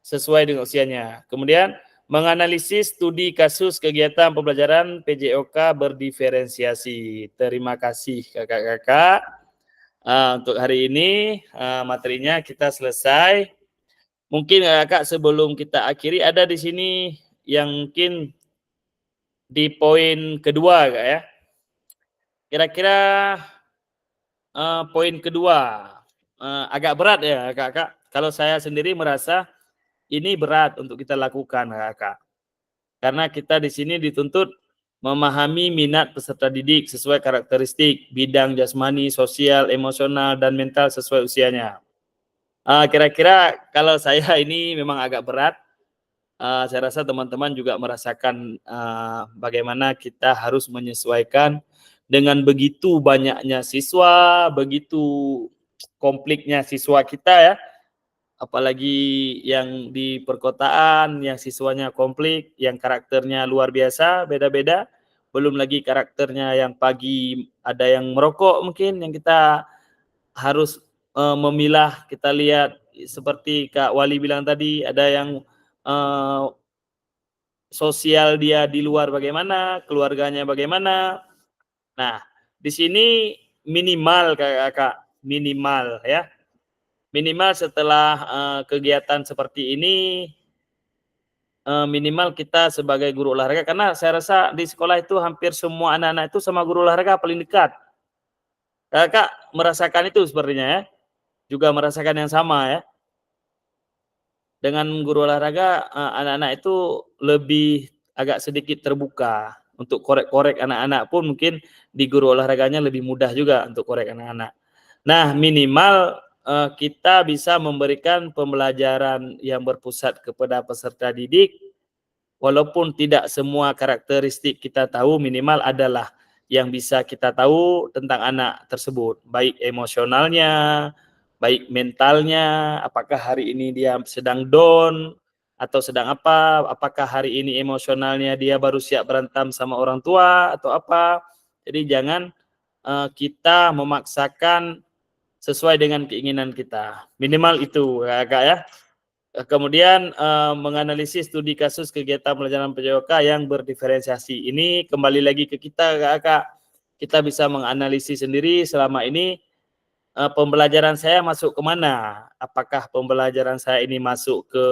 sesuai dengan usianya. Kemudian menganalisis studi kasus kegiatan pembelajaran PJOK berdiferensiasi. Terima kasih kakak-kakak. Untuk hari ini materinya kita selesai. Mungkin kakak sebelum kita akhiri ada di sini yang mungkin di poin kedua kak ya. Kira-kira poin kedua agak berat ya kakak. Kalau saya sendiri merasa ini berat untuk kita lakukan kakak. Karena kita di sini dituntut memahami minat peserta didik sesuai karakteristik bidang jasmani, sosial, emosional, dan mental sesuai usianya. Kira-kira kalau saya ini memang agak berat. Saya rasa teman-teman juga merasakan bagaimana kita harus menyesuaikan dengan begitu banyaknya siswa, begitu konfliknya siswa kita ya. Apalagi yang di perkotaan, yang siswanya konflik, yang karakternya luar biasa, beda-beda. Belum lagi karakternya yang pagi ada yang merokok mungkin, yang kita harus memilah. Kita lihat seperti Kak Wali bilang tadi, ada yang sosial dia di luar bagaimana, keluarganya bagaimana. Nah, di sini minimal kakak, minimal ya. Minimal setelah kegiatan seperti ini, minimal kita sebagai guru olahraga, karena saya rasa di sekolah itu hampir semua anak-anak itu sama guru olahraga paling dekat. Kakak merasakan itu sepertinya ya, juga merasakan yang sama ya. Dengan guru olahraga, anak-anak itu lebih agak sedikit terbuka. Untuk korek-korek anak-anak pun mungkin di guru olahraganya lebih mudah juga untuk korek anak-anak. Nah, minimal kita bisa memberikan pembelajaran yang berpusat kepada peserta didik, walaupun tidak semua karakteristik kita tahu, minimal adalah yang bisa kita tahu tentang anak tersebut, baik emosionalnya, baik mentalnya, apakah hari ini dia sedang down atau sedang apa, apakah hari ini emosionalnya dia baru siap berantem sama orang tua atau apa. Jadi jangan kita memaksakan sesuai dengan keinginan kita. Minimal itu kakak ya. Kemudian menganalisis studi kasus kegiatan pembelajaran PJOK yang berdiferensiasi. Ini kembali lagi ke kita kakak. Kita bisa menganalisis sendiri selama ini pembelajaran saya masuk kemana. Apakah pembelajaran saya ini masuk ke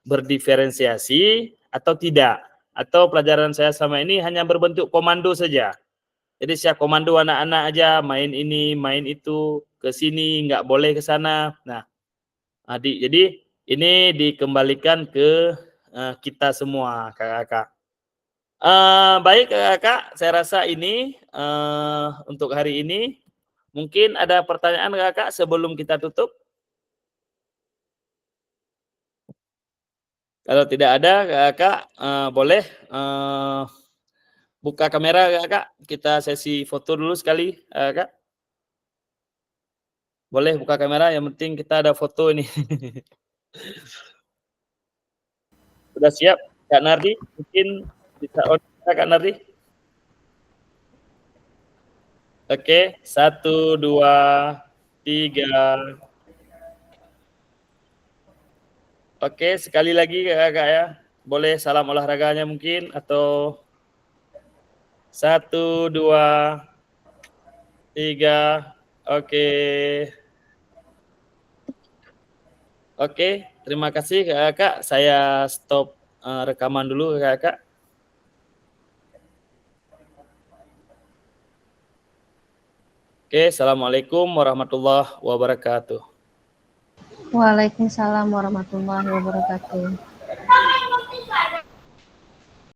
berdiferensiasi atau tidak. Atau pelajaran saya selama ini hanya berbentuk komando saja. Jadi saya komando anak-anak aja, main ini, main itu, ke sini, nggak boleh ke sana. Nah, jadi ini dikembalikan ke kita semua, kakak-kakak. Baik, kakak-kakak, saya rasa ini untuk hari ini. Mungkin ada pertanyaan, kakak, sebelum kita tutup? Kalau tidak ada, kakak, boleh buka kamera kakak, kita sesi foto dulu sekali kakak. Boleh buka kamera, yang penting kita ada foto ini. Sudah siap Kak Nardi? Mungkin bisa on Kak Nardi. Oke, 1, 2, 3. Oke, sekali lagi kakak ya. Boleh salam olahraganya mungkin, atau 1, 2, 3. Oke. Oke, terima kasih kakak. Saya stop rekaman dulu kakak. Oke, assalamualaikum warahmatullahi wabarakatuh. Waalaikumsalam warahmatullahi wabarakatuh.